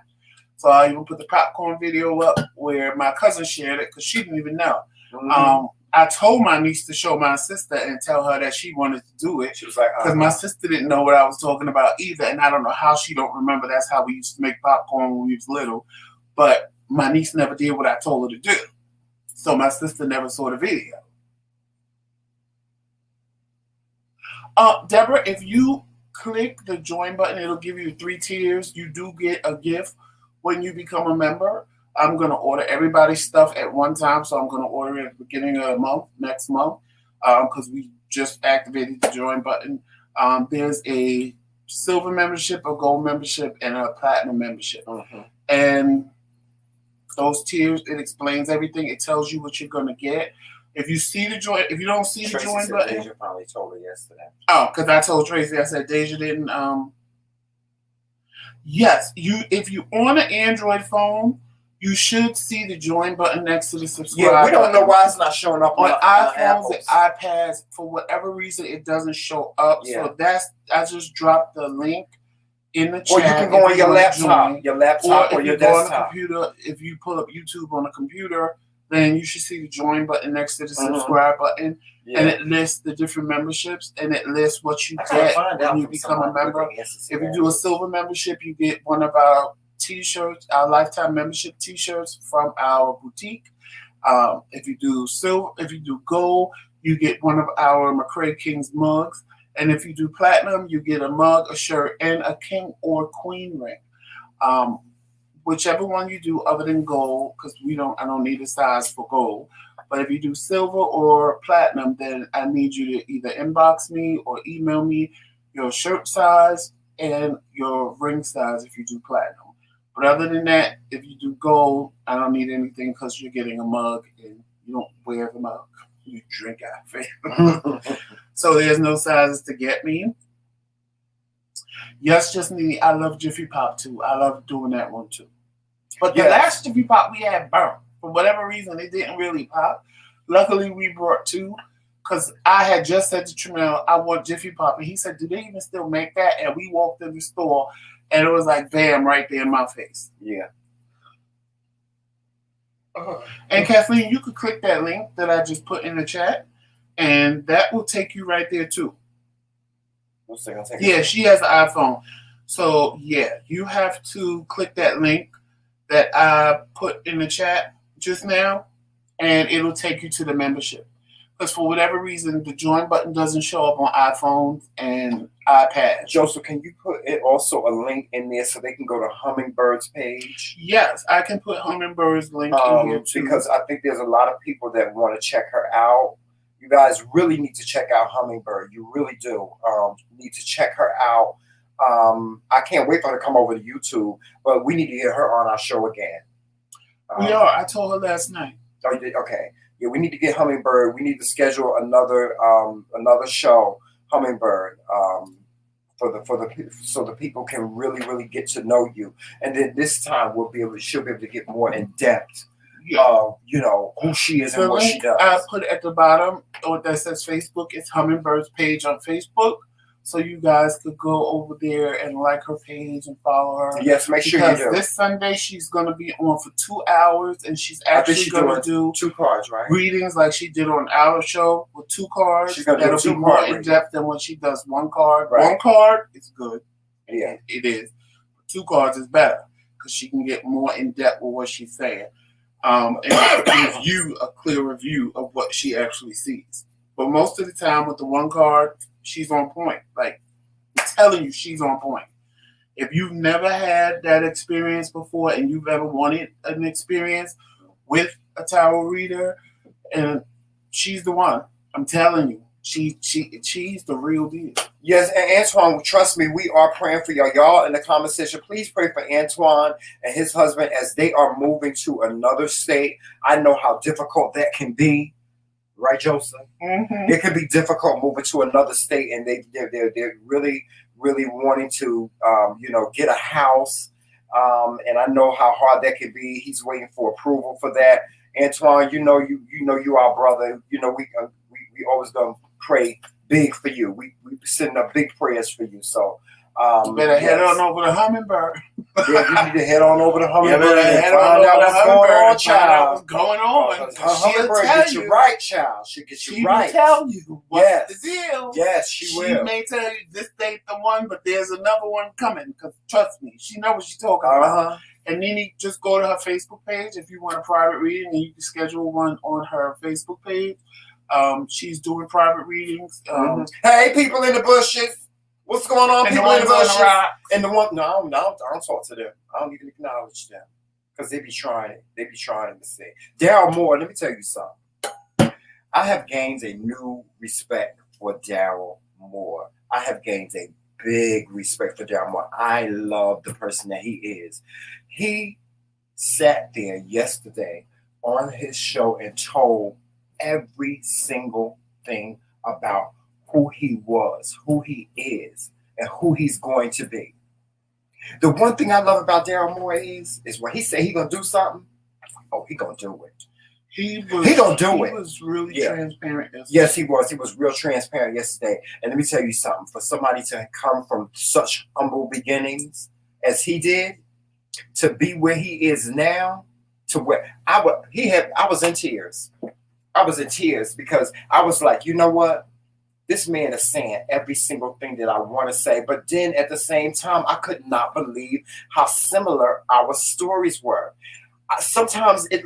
So I even put the popcorn video up where my cousin shared it because she didn't even know. Mm-hmm. I told my niece to show my sister and tell her that she wanted to do it. She was like, because my sister didn't know what I was talking about either, and I don't know how she don't remember. That's how we used to make popcorn when we was little. But my niece never did what I told her to do, so my sister never saw the video. Deborah, if you click the join button, it'll give you 3 tiers. You do get a gift when you become a member. I'm going to order everybody's stuff at one time, so I'm going to order it at the beginning of the month, next month, because we just activated the join button. There's a silver membership, a gold membership, and a platinum membership. Mm-hmm. And Those tiers, it explains everything. It tells you what you're gonna get. If you see the join, if you don't see the join button, Deja probably told her yesterday. Oh, because I told Tracy, I said Deja didn't. Yes, if you on an Android phone, you should see the join button next to the subscribe. Yeah, we don't button. know why it's not showing up on iPhones Apples. and iPads. For whatever reason, it doesn't show up. Yeah. So I just dropped the link in the chat. Or you can go on your laptop, or your desktop. On a computer, if you pull up YouTube on a computer, then you should see the join button next to the subscribe button, and it lists the different memberships, and it lists what you get when you become a member. If you do a silver membership, you get one of our T-shirts, our lifetime membership T-shirts from our boutique. If you do gold, you get one of our McRae Kingz mugs. And if you do platinum, you get a mug, a shirt, and a king or queen ring. Whichever one you do other than gold, because I don't need a size for gold. But if you do silver or platinum, then I need you to either inbox me or email me your shirt size and your ring size if you do platinum. But other than that, if you do gold, I don't need anything because you're getting a mug and you don't wear the mug. You drink out of it. So there's no sizes to get me. Yes, just me. I love Jiffy Pop too. I love doing that one too. But the last Jiffy Pop we had burnt. For whatever reason, it didn't really pop. Luckily, we brought two because I had just said to Tramel, I want Jiffy Pop. And he said, do they even still make that? And we walked in the store and it was like, bam, right there in my face. Yeah. And Kathleen, you could click that link that I just put in the chat, and that will take you right there too. Yeah, she has an iPhone. So yeah, you have to click that link that I put in the chat just now, and it'll take you to the membership. Because for whatever reason, the join button doesn't show up on iPhones and iPads. Joseph, can you put it also a link in there so they can go to Hummingbird's page? Yes, I can put Hummingbird's link in here too. Because I think there's a lot of people that want to check her out. You guys really need to check out Hummingbird. You really do. Need to check her out. I can't wait for her to come over to YouTube, but we need to get her on our show again. We are. I told her last night. Oh, you did? Okay. Yeah, we need to get Hummingbird. We need to schedule another show, Hummingbird, so the people can really get to know you. And then this time she'll be able to get more in depth. Who she is and what she does. I put at the bottom that says Facebook. It's Hummingbird's page on Facebook. So you guys could go over there and like her page and follow her. Yes, make sure you do. Because this Sunday she's going to be on for 2 hours, and she's actually going to do 2 cards, right? Readings like she did on our show with 2 cards. She's going to do 2 that'll be more in depth than when she does 1 card. Right. 1 card is good. Yeah, it is. 2 cards is better because she can get more in depth with what she's saying, and give you a clearer view of what she actually sees. But most of the time with the 1 card, she's on point. Like, I'm telling you, she's on point. If you've never had that experience before and you've ever wanted an experience with a tarot reader, and she's the one. I'm telling you, she's the real deal. Yes, and Antoine, trust me, we are praying for y'all. Y'all in the comment section, please pray for Antoine and his husband as they are moving to another state. I know how difficult that can be. Right, Joseph? Mm-hmm. It can be difficult moving to another state, and they're really wanting to get a house. And I know how hard that can be. He's waiting for approval for that. Antoine, you our brother. We always gonna pray big for you. We sending up big prayers for you. So you better head on over to Hummingbird. Yeah, you need to head on over to Hummingbird and find out what's going on, child. What's going on? Hummingbird get you right, child. She'll get you right. She'll tell you what's the deal. Yes, she will. She may tell you this ain't the one, but there's another one coming. Because trust me, she knows what she's talking about. And then you just go to her Facebook page if you want a private reading, and you can schedule one on her Facebook page. She's doing private readings. Hey, people in the bushes. What's going on, people in the bushes? And the one, no, I don't talk to them. I don't even acknowledge them because they be trying it. They be trying to say, Daryl Moore. Let me tell you something. I have gained a new respect for Daryl Moore. I have gained a big respect for Daryl Moore. I love the person that he is. He sat there yesterday on his show and told every single thing about who he was, who he is, and who he's going to be. The one thing I love about Daryl Moore is when he say he gonna do something, oh, he gonna do it. He gonna do it. He was really transparent yesterday. Yes, he was. He was real transparent yesterday. And let me tell you something. For somebody to come from such humble beginnings as he did, to be where he is now, to where I was in tears. I was in tears because I was like, you know what? This man is saying every single thing that I want to say. But then at the same time, I could not believe how similar our stories were. Sometimes it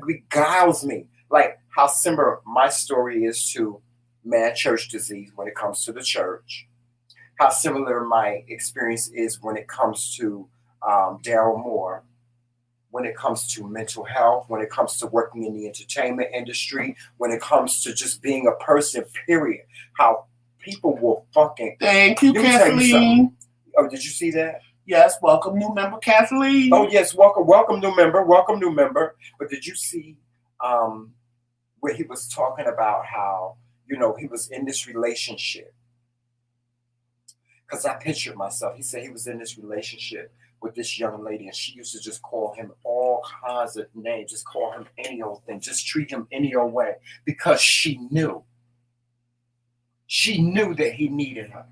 beguiles me, like how similar my story is to mad church disease when it comes to the church, how similar my experience is when it comes to Daryl Moore, when it comes to mental health, when it comes to working in the entertainment industry, when it comes to just being a person, period. How people will fucking... Thank you, Kathleen. Oh, did you see that? Yes, welcome new member, Kathleen. Oh, yes, welcome new member. But did you see where he was talking about how, he was in this relationship? Because I pictured myself. He said he was in this relationship with this young lady, and she used to just call him all kinds of names, just call him any old thing, just treat him any old way, because she knew that he needed her.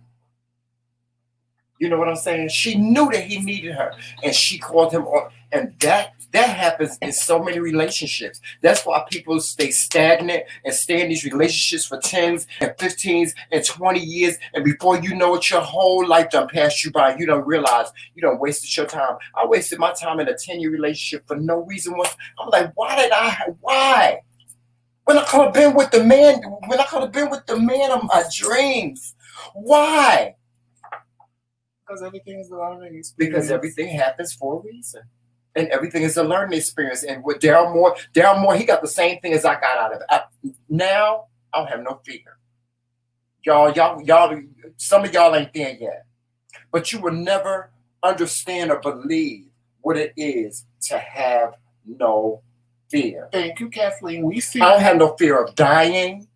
You know what I'm saying? She knew that he needed her, and she called him on. And that happens in so many relationships. That's why people stay stagnant and stay in these relationships for 10s and 15s and 20 years. And before you know it, your whole life done passed you by. You don't realize you done wasted your time. I wasted my time in a 10-year relationship for no reason. I'm like, why? When I could have been with the man, of my dreams. Why? Because everything is a learning experience. Because everything happens for a reason. And everything is a learning experience. And with Daryl Moore, he got the same thing as I got out of it. Now, I don't have no fear. Y'all, some of y'all ain't there yet. But you will never understand or believe what it is to have no fear. Thank you, Kathleen. I don't have no fear of dying.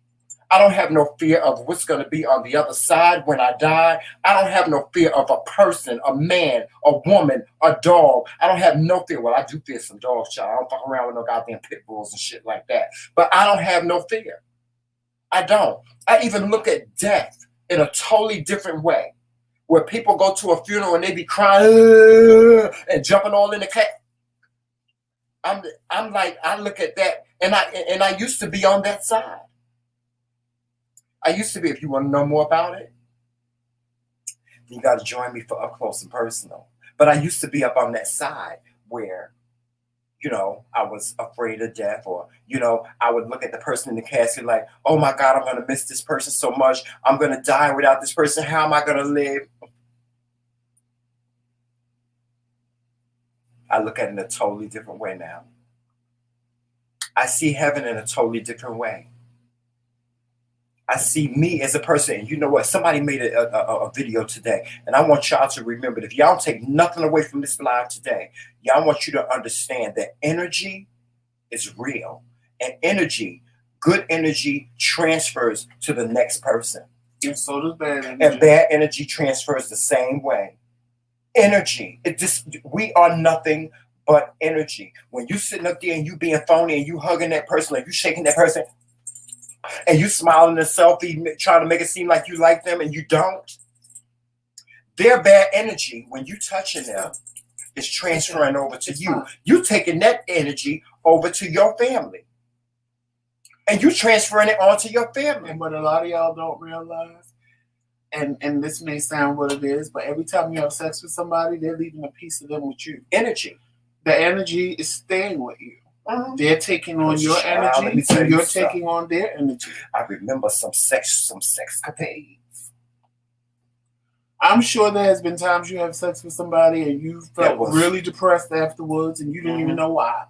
I don't have no fear of what's going to be on the other side when I die. I don't have no fear of a person, a man, a woman, a dog. I don't have no fear. Well, I do fear some dogs, child. I don't fuck around with no goddamn pit bulls and shit like that. But I don't have no fear. I don't. I even look at death in a totally different way, where people go to a funeral and they be crying and jumping all in the cat. I'm like, I look at that, and I used to be on that side. I used to be. If you want to know more about it, you got to join me for up close and personal. But I used to be up on that side where, I was afraid of death, or, I would look at the person in the casket like, oh my God, I'm going to miss this person so much. I'm going to die without this person. How am I going to live? I look at it in a totally different way now. I see heaven in a totally different way. I see me as a person. And you know what? Somebody made a video today, and I want y'all to remember that if y'all take nothing away from this live today, y'all want you to understand that energy is real. And good energy transfers to the next person. And so does bad energy. And bad energy transfers the same way. Energy. We are nothing but energy. When you sitting up there and you being phony and you hugging that person, like you shaking that person, and you smiling in a selfie, trying to make it seem like you like them, and you don't. Their bad energy, when you touching them, is transferring over to you. You taking that energy over to your family. And you transferring it onto your family. And what a lot of y'all don't realize, and this may sound what it is, but every time you have sex with somebody, they're leaving a piece of them with you. Energy. The energy is staying with you. They're taking on your energy, and you're taking on their energy. I remember some sex capades. I'm sure there has been times you have sex with somebody and you felt really depressed afterwards, and you didn't even know why,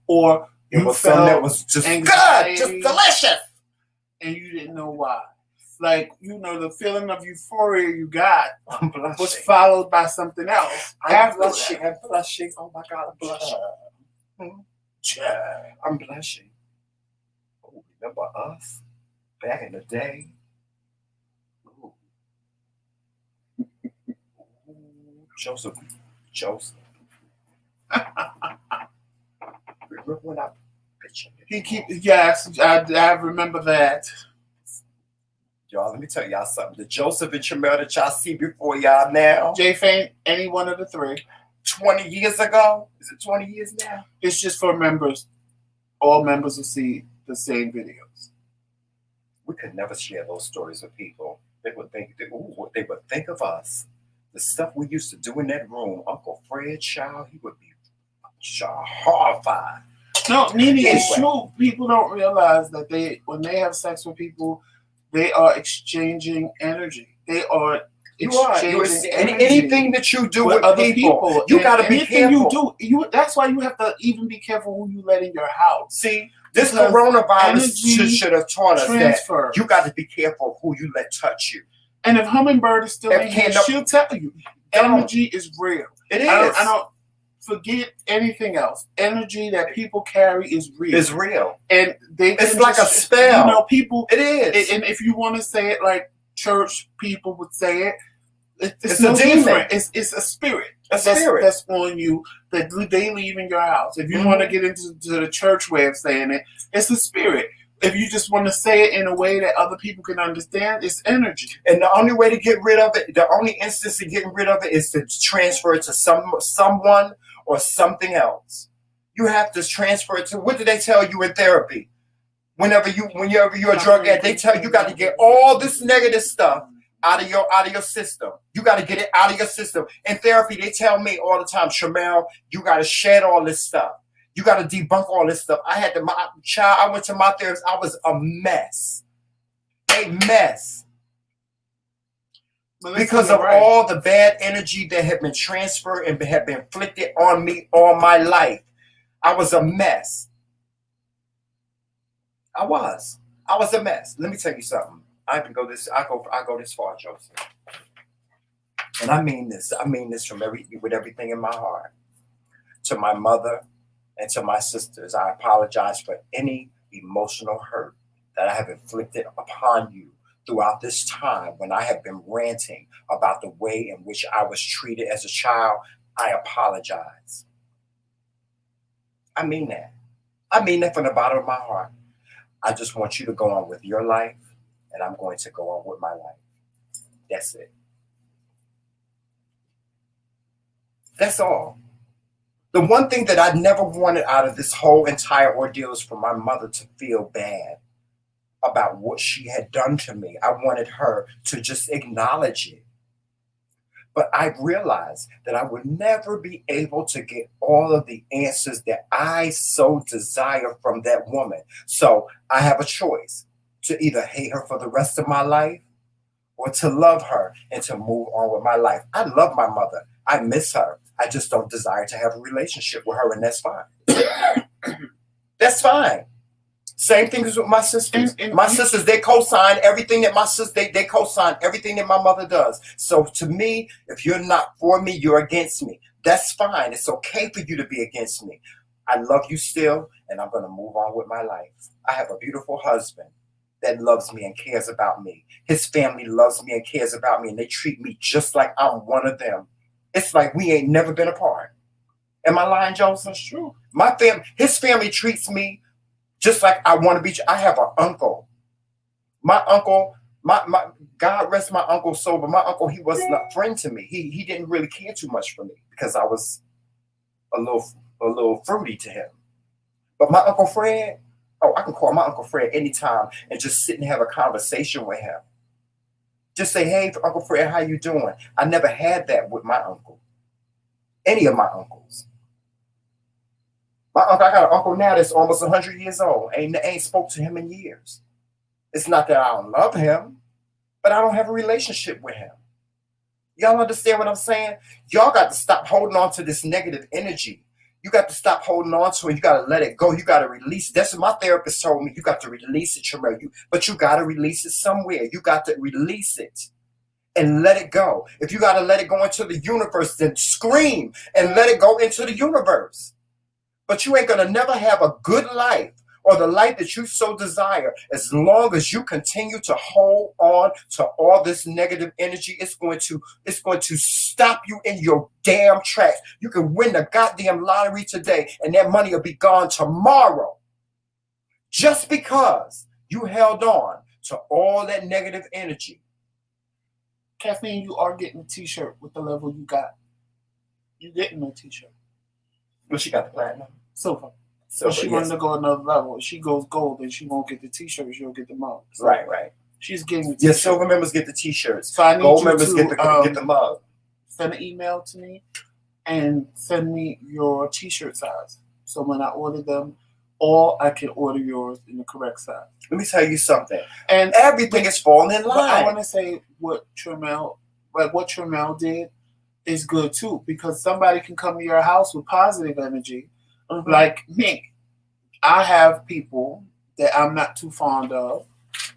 or you felt that was just anxiety, good, just delicious, and you didn't know why. like, you know, the feeling of euphoria you got I'm blushing. was followed by something else. I'm blushing. I'm blushing. Oh my God, I'm blushing. I'm blushing. Oh, remember us back in the day? Ooh. Ooh, Joseph. Remember when I pictured it? Yes, I remember that. Y'all, let me tell y'all something. The Joseph and Jamel that y'all see before y'all now. J-Fane, any one of the three. 20 years ago? Is it 20 years now? It's just for members. All members will see the same videos. We could never share those stories with people. They would think, what they would think of us. The stuff we used to do in that room. Uncle Fred, child, he would be horrified. No, Nene, it's true. People don't realize that when they have sex with people, they are exchanging energy. They are exchanging energy. Anything that you do with other people, you got to be careful. That's why you have to even be careful who you let in your house. See, this coronavirus should have taught us that you got to be careful who you let touch you. And if Hummingbird is still in here, she'll tell you. Energy is real. It is. I don't forget anything else. Energy that people carry is real. It's real. And it's like a spell. You know, people. It is. And if you want to say it like church people would say it, it's no different. It's a spirit. Spirit that's on you that they leave in your house. If you want to get into the church way of saying it, it's a spirit. If you just want to say it in a way that other people can understand, it's energy. And the only way to get rid of it, the only instance of getting rid of it is to transfer it to someone or something else. You have to transfer it to, what did they tell you in therapy? Whenever you're a drug addict, they tell you got to get all this negative stuff out of your system. You got to get it out of your system. In therapy, they tell me all the time, Shamel, you got to shed all this stuff. You got to debunk all this stuff. I went to my therapist. I was a mess. Because of all the bad energy that had been transferred and had been inflicted on me all my life. I was a mess. I was a mess. Let me tell you something. I go this far, Joseph. And I mean this with everything in my heart. To my mother and to my sisters, I apologize for any emotional hurt that I have inflicted upon you throughout this time when I have been ranting about the way in which I was treated as a child. I apologize. I mean that. I mean that from the bottom of my heart. I just want you to go on with your life, and I'm going to go on with my life. That's it. That's all. The one thing that I never wanted out of this whole entire ordeal is for my mother to feel bad about what she had done to me. I wanted her to just acknowledge it. But I realized that I would never be able to get all of the answers that I so desire from that woman. So I have a choice to either hate her for the rest of my life or to love her and to move on with my life. I love my mother. I miss her. I just don't desire to have a relationship with her, and that's fine. That's fine. Same thing as with my sisters. My sisters, they co-sign everything that my sister, they co-sign everything that my mother does. So to me, if you're not for me, you're against me. That's fine. It's okay for you to be against me. I love you still, and I'm going to move on with my life. I have a beautiful husband that loves me and cares about me. His family loves me and cares about me, and they treat me just like I'm one of them. It's like we ain't never been apart. Am I lying, Joseph? That's true. His family treats me just like I want to be. I have an uncle. My uncle, my God rest my uncle's soul, but my uncle, he wasn't a friend to me. He didn't really care too much for me because I was a little fruity to him. But my Uncle Fred, I can call my Uncle Fred anytime and just sit and have a conversation with him. Just say, hey, Uncle Fred, how you doing? I never had that with my uncle. Any of my uncles. I got an uncle now that's almost 100 years old. Ain't spoke to him in years. It's not that I don't love him, but I don't have a relationship with him. Y'all understand what I'm saying? Y'all got to stop holding on to this negative energy. You got to stop holding on to it. You got to let it go. You got to release it. That's what my therapist told me. You got to release it, Shamel. But you got to release it somewhere. You got to release it and let it go. If you got to let it go into the universe, then scream and let it go into the universe. But you ain't going to never have a good life or the life that you so desire as long as you continue to hold on to all this negative energy. It's going to stop you in your damn tracks. You can win the goddamn lottery today and that money will be gone tomorrow. Just because you held on to all that negative energy. Kathleen, you are getting a t-shirt with the level you got. You getting a t-shirt. Well, she got the platinum. Silver. So she wanted to go another level. If she goes gold, then she won't get the t-shirt. She'll get the mug. So right. She's getting the t-shirt. Yeah, silver members get the t-shirts. So I need gold you members to, get the mug. Send an email to me and send me your t-shirt size. So when I order them, or I can order yours in the correct size. Let me tell you something. And everything is falling in line. But I want to say what Tremel did is good too, because somebody can come to your house with positive energy. Mm-hmm. Like me, I have people that I'm not too fond of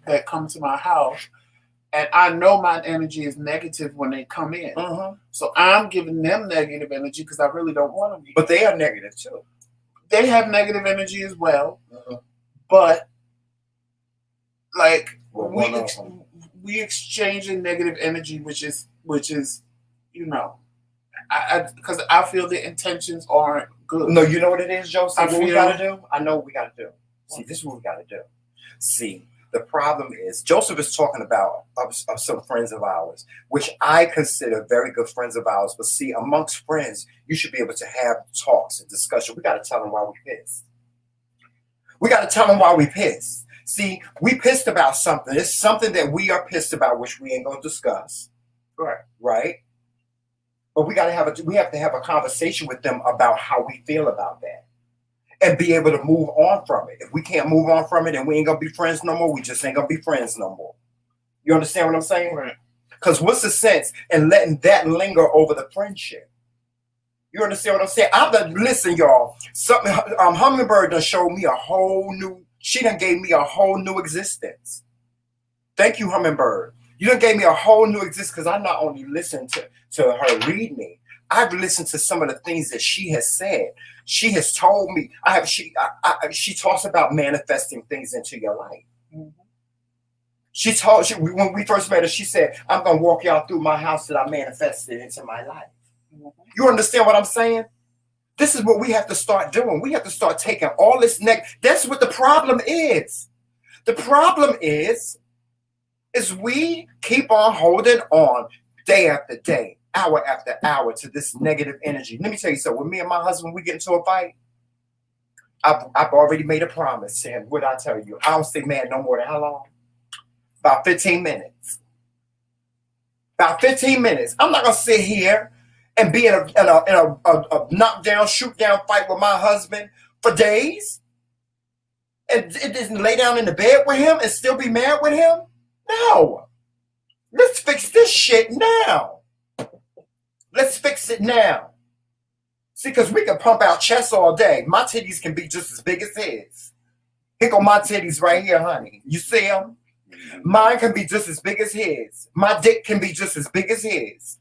that come to my house, and I know my energy is negative when they come in. Mm-hmm. So I'm giving them negative energy because I really don't want them. But they are negative too. They have negative energy as well, but like we exchanging negative energy, which is because I feel the intentions aren't good. No, you know what it is, Joseph? What we got to do? I know what we got to do. See, this is what we got to do. See, the problem is, Joseph is talking about some friends of ours, which I consider very good friends of ours. But see, amongst friends, you should be able to have talks and discussion. We got to tell them why we pissed. We got to tell them why we pissed. See, we pissed about something. It's something that we are pissed about, which we ain't going to discuss. Right? But we have to have a conversation with them about how we feel about that and be able to move on from it. If we can't move on from it and we ain't going to be friends no more, we just ain't going to be friends no more. You understand what I'm saying? Right. Because what's the sense in letting that linger over the friendship? You understand what I'm saying? Listen, y'all. Hummingbird done showed me she done gave me a whole new existence. Thank you, Hummingbird. You done gave me a whole new existence because I not only listened to her read me, I've listened to some of the things that she has said. She has told me. She talks about manifesting things into your life. Mm-hmm. When we first met her, she said, "I'm gonna walk y'all through my house that I manifested into my life." Mm-hmm. You understand what I'm saying? This is what we have to start doing. We have to start taking all this That's what the problem is. The problem is we keep on holding on day after day, hour after hour to this negative energy. Let me tell you something. When me and my husband, we get into a fight, I've already made a promise to him. What I tell you, I don't stay mad no more than how long? About 15 minutes. About 15 minutes. I'm not going to sit here and be in a knockdown, shoot down fight with my husband for days and just lay down in the bed with him and still be mad with him. No. Let's fix this shit now. Let's fix it now. See, because we can pump out chest all day. My titties can be just as big as his. Here go my titties right here, honey. You see them? Mine can be just as big as his. My dick can be just as big as his.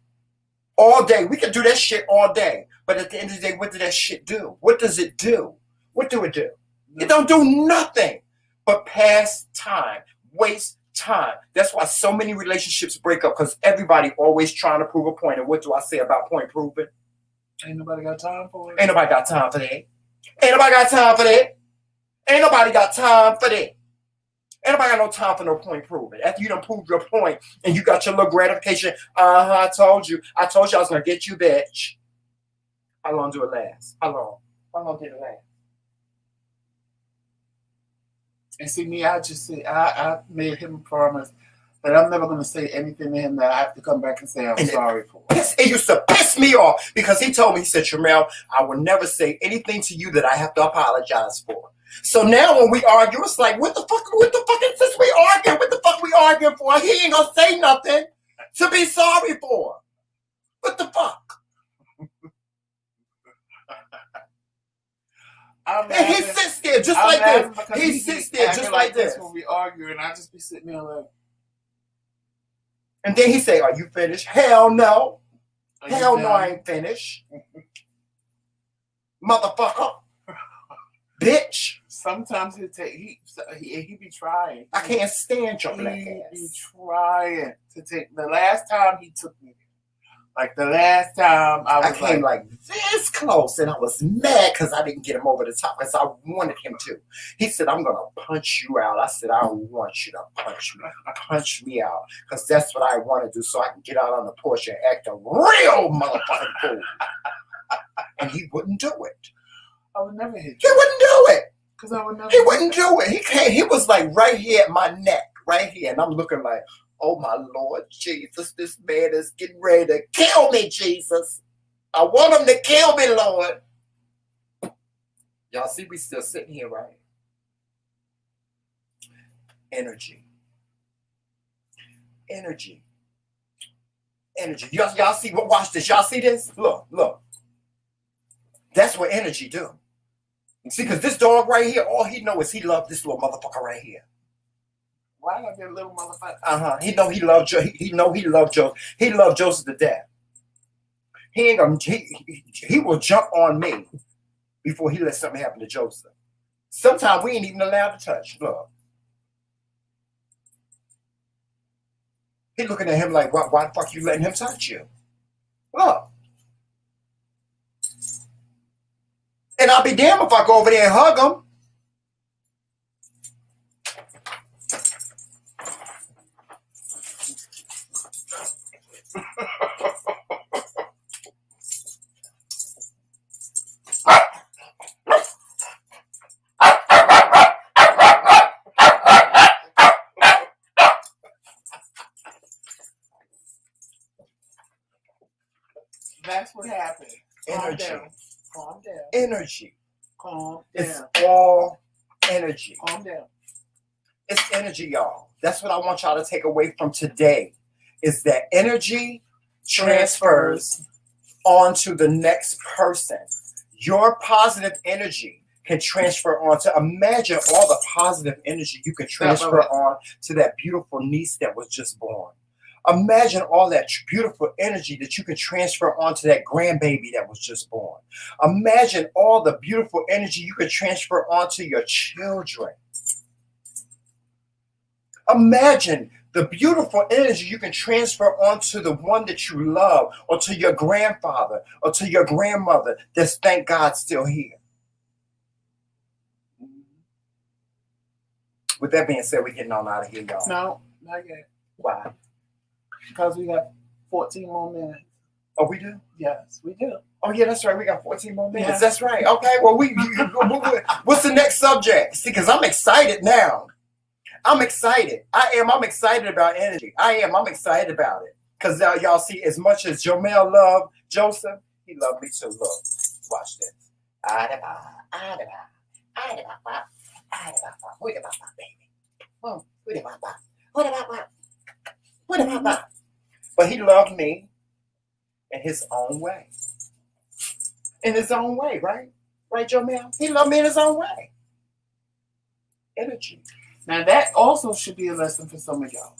All day. We can do that shit all day. But at the end of the day, what did that shit do? What does it do? What do it do? It don't do nothing but pass time, waste time. That's why so many relationships break up, because everybody always trying to prove a point. And what do I say about point proving? Ain't nobody got time for it. Ain't nobody got time for that. Ain't nobody got time for that. Ain't nobody got time for that. Ain't nobody got no time for no point proving. After you done proved your point and you got your little gratification, I told you I was gonna get you, bitch. How long do it last? How long did it last? And see me, I made him a promise that I'm never going to say anything to him that I have to come back and say I'm sorry for. It used to piss me off because he told me, he said, Tramel, I will never say anything to you that I have to apologize for. So now when we argue, it's like, what the fuck is this we arguing? What the fuck we arguing for? He ain't going to say nothing to be sorry for. What the fuck? I'm And laughing. he sits there just I'm like laughing this. because He sits there acting just like this. when we argue, and I just be sitting there like. And then he say, "Are you finished?" Hell no. Hell no, I ain't finished. Motherfucker. Bitch. Sometimes he be trying. I can't stand your black He ass. be trying to take. The last time he took me, like the last time I came like this close, and I was mad because I didn't get him over the top because I wanted him to. He said, "I'm gonna punch you out." I said, "I don't want you to punch me. Punch me out because that's what I want to do, so I can get out on the porch and act a real motherfucking fool." And he wouldn't do it. I would never hit you. He wouldn't do it. Because I would never. He wouldn't do it. He can't. He was like right here at my neck, right here, and I'm looking like, "Oh my Lord Jesus, this man is getting ready to kill me, Jesus. I want him to kill me, Lord." Y'all see we still sitting here, right? Energy. Energy. Energy. Y'all see, watch this. Y'all see this? Look. That's what energy do. See, because this dog right here, all he know is he loved this little motherfucker right here. Why not that little motherfucker? He know he loved Joseph. He loved Joseph to death. He ain't gonna. He will jump on me before he let something happen to Joseph. Sometimes we ain't even allowed to touch. Look. He looking at him like, why the fuck you letting him touch you? Look. And I'll be damned if I go over there and hug him. That's what happened. Energy. Calm down. Energy. Calm down. It's all energy. Calm down. It's energy, y'all. That's what I want y'all to take away from today. Is that energy transfers onto the next person. Your positive energy can transfer onto. Imagine all the positive energy you can transfer on to that beautiful niece that was just born. Imagine all that beautiful energy that you can transfer onto that grandbaby that was just born. Imagine all the beautiful energy you can transfer onto your children. Imagine the beautiful energy you can transfer onto the one that you love, or to your grandfather, or to your grandmother that's, thank God, still here. With that being said, we're getting on out of here, y'all. No, not yet. Why? Because we got 14 more minutes. Oh, we do? Yes, we do. Oh, yeah, that's right. We got 14 more minutes. Yeah. That's right. Okay, well, what's the next subject? See, because I'm excited now. I'm excited. I'm excited about energy. I'm excited about it. Because y'all see, as much as Jomel loved Joseph, he loved me too. Look, watch this. But he loved me in his own way. In his own way, right? Right, Jomel? He loved me in his own way. Energy. Now that also should be a lesson for some of y'all.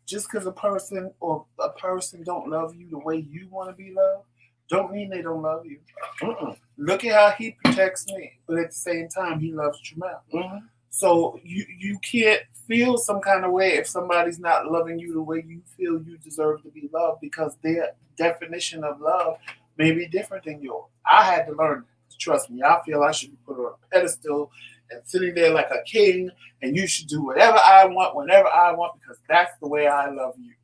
Just because a person don't love you the way you want to be loved, don't mean they don't love you. Look at how he protects me, but at the same time, he loves Jamel. Mm-hmm. So you can't feel some kind of way if somebody's not loving you the way you feel you deserve to be loved, because their definition of love may be different than yours. I had to learn that. Trust me, I feel I should be put on a pedestal and sitting there like a king, and you should do whatever I want, whenever I want, because that's the way I love you.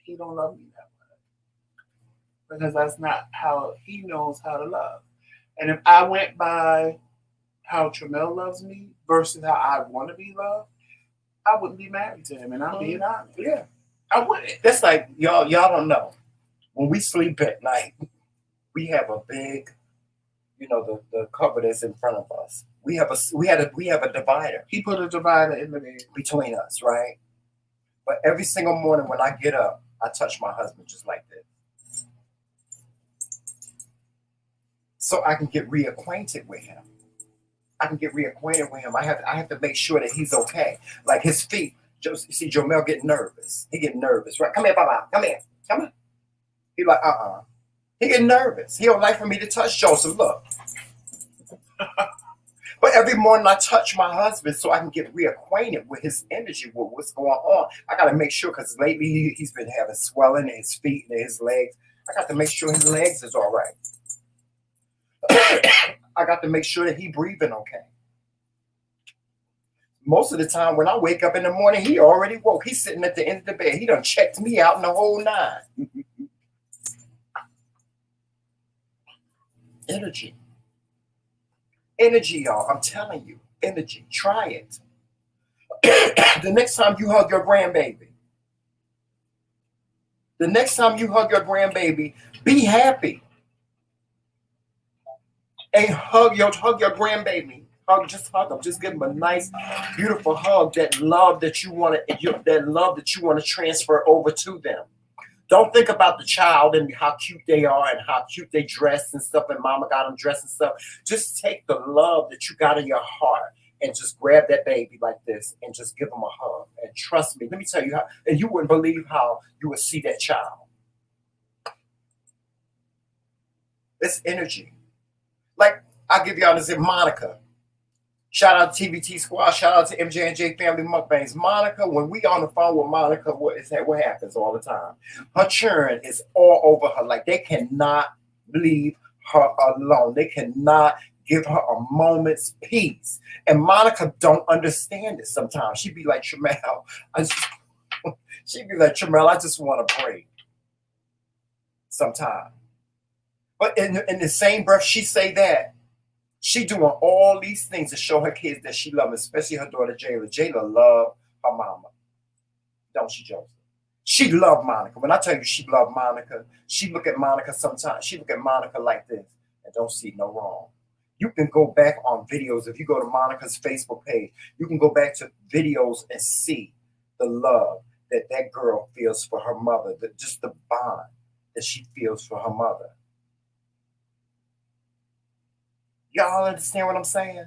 He don't love me that way, because that's not how he knows how to love. And if I went by how Tramel loves me versus how I want to be loved, I wouldn't be married to him, and I'm being honest. Yeah, I wouldn't. that's like y'all don't know. When we sleep at night, we have a big, the cover that's in front of us. We have a divider. He put a divider in the bed between us, right? But every single morning when I get up, I touch my husband just like this, so I can get reacquainted with him. I can get reacquainted with him. I have to make sure that he's okay. Like his feet. You see, Jomel getting nervous. He getting nervous, right? Come here, Baba. Come here. Come on. He like, He getting nervous. He don't like for me to touch Joseph. Look. But every morning I touch my husband so I can get reacquainted with his energy, with what's going on. I got to make sure, because lately he's been having swelling in his feet and his legs. I got to make sure his legs is all right. I got to make sure that he breathing okay. Most of the time when I wake up in the morning, he already woke. He's sitting at the end of the bed. He done checked me out in the whole nine. Energy. Energy, y'all. I'm telling you. Energy. Try it. The next time you hug your grandbaby. The next time you hug your grandbaby, be happy. And hug your grandbaby. Just hug them. Just give them a nice, beautiful hug. That love that you want to transfer over to them. Don't think about the child and how cute they are and how cute they dress and stuff, and mama got them dressed and stuff. Just take the love that you got in your heart and just grab that baby like this and just give them a hug. And trust me, let me tell you how, and you wouldn't believe how you would see that child. It's energy. Like, I'll give y'all this, Monica. Shout out to TVT Squad. Shout out to MJ&J Family Mukbangs. Monica, when we on the phone with Monica, what happens all the time? Her churn is all over her. Like, they cannot leave her alone. They cannot give her a moment's peace. And Monica don't understand it sometimes. She'd be like, Tramel, I just want to break. Sometimes. But in the same breath, she say that. She doing all these things to show her kids that she loves, especially her daughter Jayla. Jayla love her mama. Don't she, Joseph? She love Monica. When I tell you she love Monica, she look at Monica sometimes. She look at Monica like this and don't see no wrong. You can go back on videos. If you go to Monica's Facebook page, you can go back to videos and see the love that girl feels for her mother, just the bond that she feels for her mother. Y'all understand what I'm saying?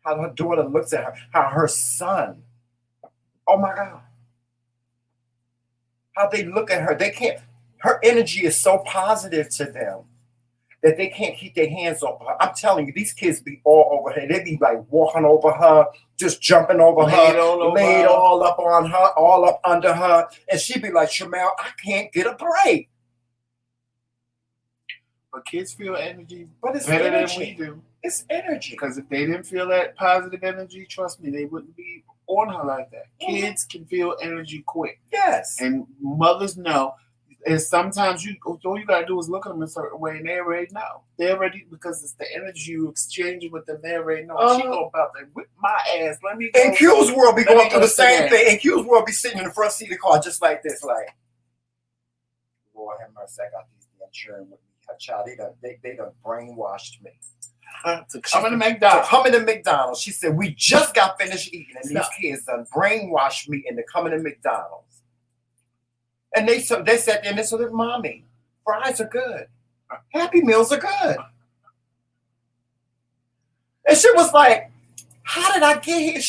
How her daughter looks at her, how her son, oh my God, how they look at her. They can't, her energy is so positive to them that they can't keep their hands off her. I'm telling you, these kids be all over her. They be like walking over her, just jumping over her, laid all up on her, all up under her. And she be like, Tramel, I can't get a break. But kids feel energy but better than we do. It's energy. Because if they didn't feel that positive energy, trust me, they wouldn't be on her like that. Kids can feel energy quick. Yes. And mothers know. And sometimes all you gotta do is look at them a certain way, and they already know. They already, because it's the energy you exchanging with them. They already know. She go about to whip my ass. Let me go. And Q's world be going through the same thing. And Q's world be sitting in the front seat of the car just like this, like, Lord have mercy, I got these damn children with me. Her child, they done brainwashed me. To come into McDonald's. To come into McDonald's. She said, we just got finished eating, and these kids done brainwashed me into coming to McDonald's. And they sat there and they said, Mommy, fries are good. Happy Meals are good. And she was like, how did I get here?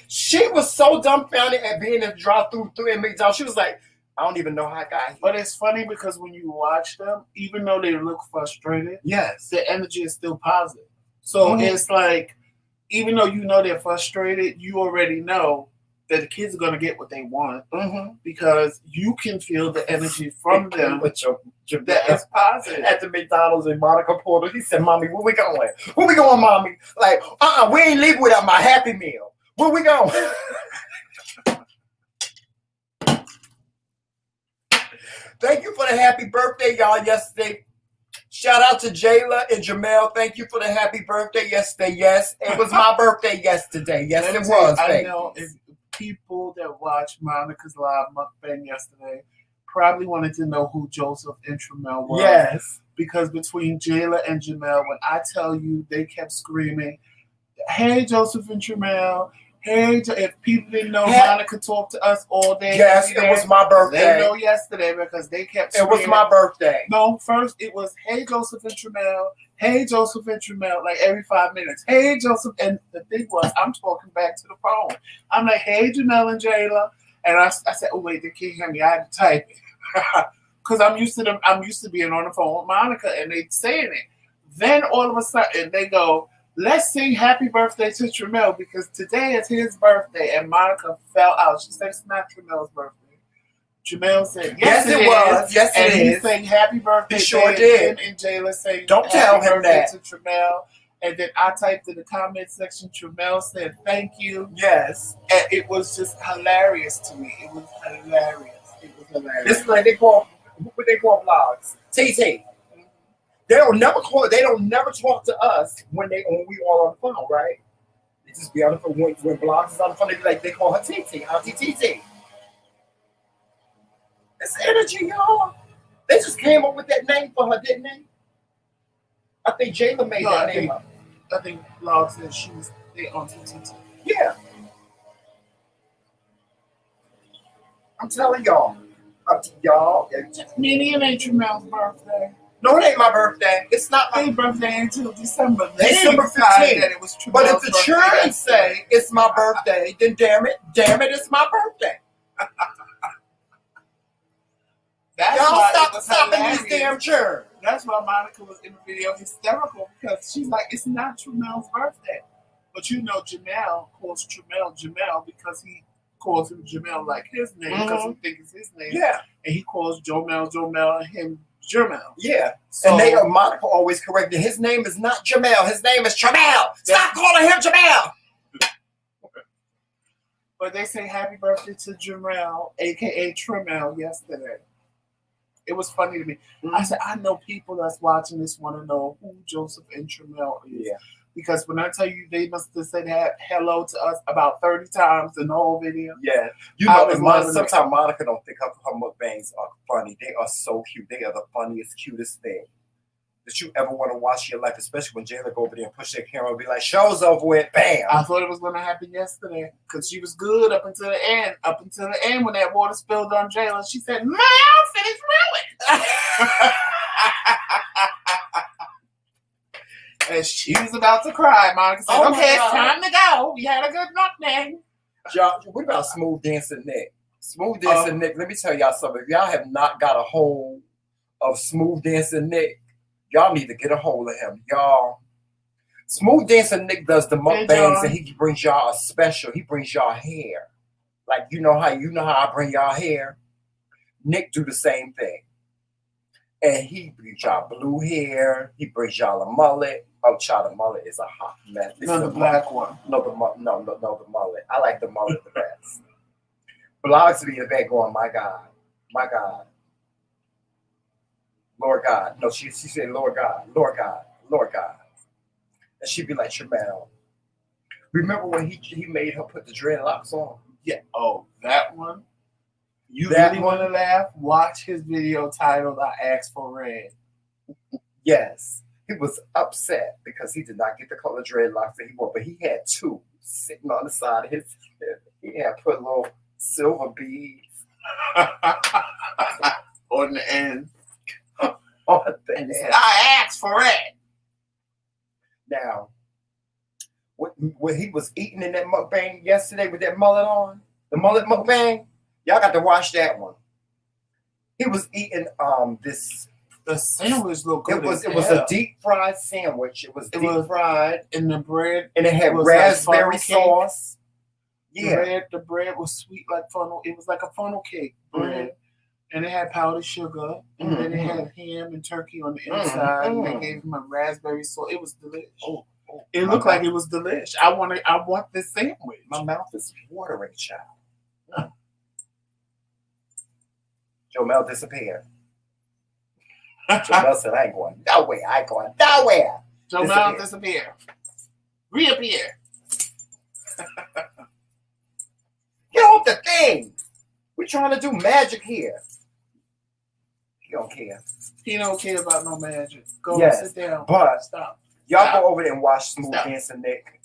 She was so dumbfounded at being in the drive-through in McDonald's. She was like, I don't even know how I got here. But it's funny because when you watch them, even though they look frustrated, yes, their energy is still positive. So it's like, even though you know they're frustrated, you already know that the kids are going to get what they want because you can feel the energy from them that is positive. At the McDonald's in Monica Porter, he said, Mommy, where we going? Where we going, Mommy? Like, we ain't leaving without my Happy Meal. Where we going? Thank you for the happy birthday, y'all, yesterday. Shout out to Jayla and Jamel. Thank you for the happy birthday yesterday. Yes, it was my birthday yesterday. Yes, it was. I know if people that watched Monica's live mukbang yesterday probably wanted to know who Joseph and Tramel was. Yes. Because between Jayla and Jamel, when I tell you they kept screaming, hey, Joseph and Tramel, Hey, if people didn't know, Monica talked to us all day. Yes, it was my birthday. They know yesterday because they kept screaming. It was my birthday. No, first it was, hey, Joseph and Tramel. Hey, Joseph and Tramel, like every 5 minutes. Hey, Joseph. And the thing was, I'm talking back to the phone. I'm like, hey, Janelle and Jayla. And I said, oh, wait, they can't hear me. I had to type it. Because I'm used to being on the phone with Monica and they saying it. Then all of a sudden they go, let's sing happy birthday to Tramel because today is his birthday. And Monica fell out. She said it's not Tramel's birthday. Jamel said, yes it was. Yes, and it is. He sang happy birthday. He sure did. And Jayla sang don't tell him that. To Tramel. And then I typed in the comment section, Tramel said, thank you. Yes. And it was just hilarious to me. It was hilarious. It's like they call blogs. TT. They don't never talk to us when we all on the phone, right? They just be on the phone when blogs is on the phone. They call her TT, Auntie TT. It's energy, y'all. They just came up with that name for her, didn't they? I think Jayla made that name up. I think Blog said she was their Auntie TT. Yeah. I'm telling y'all. Minnie, it ain't Tramel's birthday. No, it ain't my birthday. It's not my birthday until December 15th. That it was but if the children say it's my birthday, then damn it, it's my birthday. Y'all stop stopping these damn children. That's why Monica was in the video hysterical because she's like, it's not Tramel's birthday. But you know, Janelle calls Tramel Jamel because he calls him Jamel like his name because he thinks it's his name. Yeah. And he calls Jomel and him Jermel. Yeah. So, and Monica always corrected. His name is not Jamel. His name is Tramel. Stop calling him Jamel. But they say happy birthday to Jamel, a.k.a. Tramel, yesterday. It was funny to me. I said, I know people that's watching this want to know who Joseph and Tramel is. Yeah. Because when I tell you they must have said hello to us about 30 times in the whole video. Yeah. You know, sometimes Monica don't think her mukbangs are funny. They are so cute. They are the funniest, cutest thing that you ever want to watch in your life, especially when Jayla go over there and push their camera and be like, show's over with, bam. I thought it was going to happen yesterday because she was good up until the end. Up until the end when that water spilled on Jayla, she said, my outfit is ruined. And she was about to cry. Monica said, okay, it's time to go. We had a good mukbang. What about Smooth Dancing Nick? Smooth Dancing Nick, let me tell y'all something. If y'all have not got a hold of Smooth Dancing Nick, y'all need to get a hold of him. Y'all. Smooth Dancing Nick does the mukbangs and he brings y'all a special. He brings y'all hair. Like you know how I bring y'all hair? Nick do the same thing. And he brings y'all blue hair. He brings y'all a mullet. Oh, child, the mullet is a hot mess. No, the black one. No, the mullet. I like the mullet the best. Blogs be in the back going, my God. Lord God. No, she said, Lord God. And she'd be like, Tramel. Remember when he made her put the dreadlocks on? Yeah. Oh, that one? You really want to laugh? Watch his video titled I Asked for Red. Yes. He was upset because he did not get the color dreadlocks that he wanted, but he had two sitting on the side of his head. He had put little silver beads on the end. And I asked for red. Now, what he was eating in that mukbang yesterday with that mullet on, the mullet mukbang, y'all got to watch that one. He was eating the sandwich looked good. It was a deep fried sandwich. It was deep fried in the bread, and it had raspberry sauce. Yeah, the bread was sweet like funnel. It was like a funnel cake bread, and it had powdered sugar, and then it had ham and turkey on the inside, and they gave him a raspberry sauce. It was delicious. It looked like it was delicious. I want this sandwich. My mouth is watering, child. Jomel disappeared. Jomel said, I ain't going nowhere. Jomel disappear. Reappear. Get off the thing. We're trying to do magic here. He don't care. He don't care about no magic. Go sit down. But stop. Y'all go over there and watch Smooth Dancing Nick.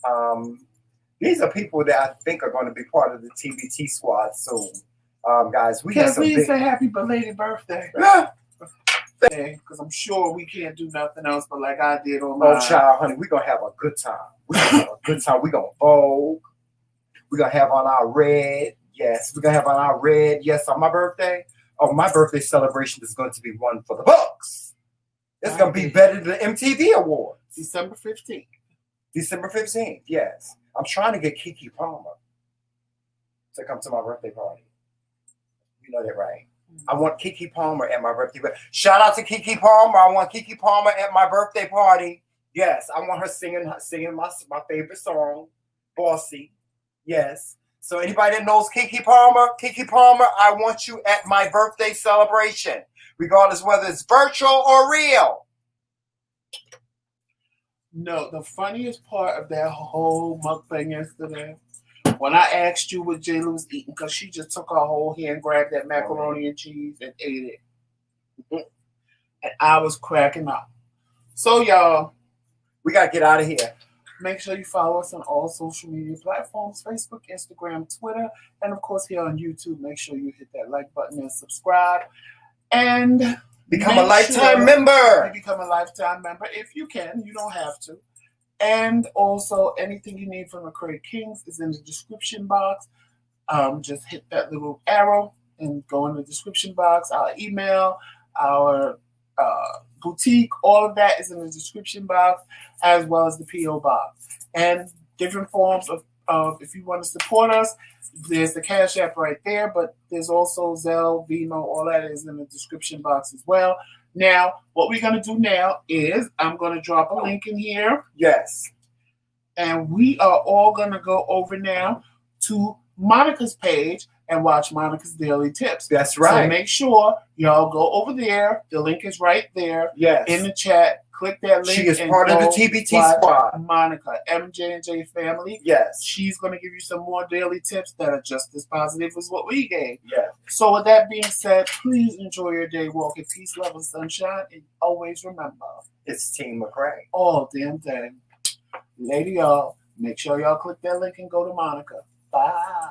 These are people that I think are going to be part of the TBT squad soon. Guys, we Can have some please big... say happy belated birthday? Because I'm sure we can't do nothing else but like I did on Oh, mine. child, honey, we're going to have a good time. We're going to have a good time. We're going to vogue. We're going to have on our red. Yes, we're going to have on our red. Yes, on my birthday. Oh, my birthday celebration is going to be one for the books. It's going to be better than the MTV Awards. December 15th. December 15th, yes. I'm trying to get Keke Palmer to come to my birthday party. You know that, right? I want Keke Palmer at my birthday party. Shout out to Keke Palmer. I want Keke Palmer at my birthday party. Yes, I want her singing my favorite song, Bossy. Yes. So anybody that knows Keke Palmer, I want you at my birthday celebration, regardless whether it's virtual or real. No, the funniest part of that whole mukbang yesterday, when I asked you what Jayla was eating, because she just took her whole hand, grabbed that macaroni and cheese, and ate it. And I was cracking up. So, y'all, we got to get out of here. Make sure you follow us on all social media platforms, Facebook, Instagram, Twitter, and, of course, here on YouTube. Make sure you hit that like button and subscribe. And become a lifetime member. You become a lifetime member if you can. You don't have to. And also, anything you need from McRae Kingz is in the description box. Just hit that little arrow and go in the description box. Our email, our boutique, all of that is in the description box, as well as the P.O. box. And different forms of if you want to support us, there's the CashApp right there, but there's also Zelle, Venmo, all that is in the description box as well. Now, what we're going to do now is I'm going to drop a link in here. Yes. And we are all going to go over now to Monica's page and watch Monica's Daily Tips. That's right. So make sure y'all go over there. The link is right there. Yes. In the chat. Click that link. She is part of the TBT squad. Monica, MJ&J family. Yes. She's going to give you some more daily tips that are just as positive as what we gave. Yes. So with that being said, please enjoy your day. Walk in peace, love, and sunshine. And always remember, it's Team McRae. All damn day. Lady, y'all, make sure y'all click that link and go to Monica. Bye.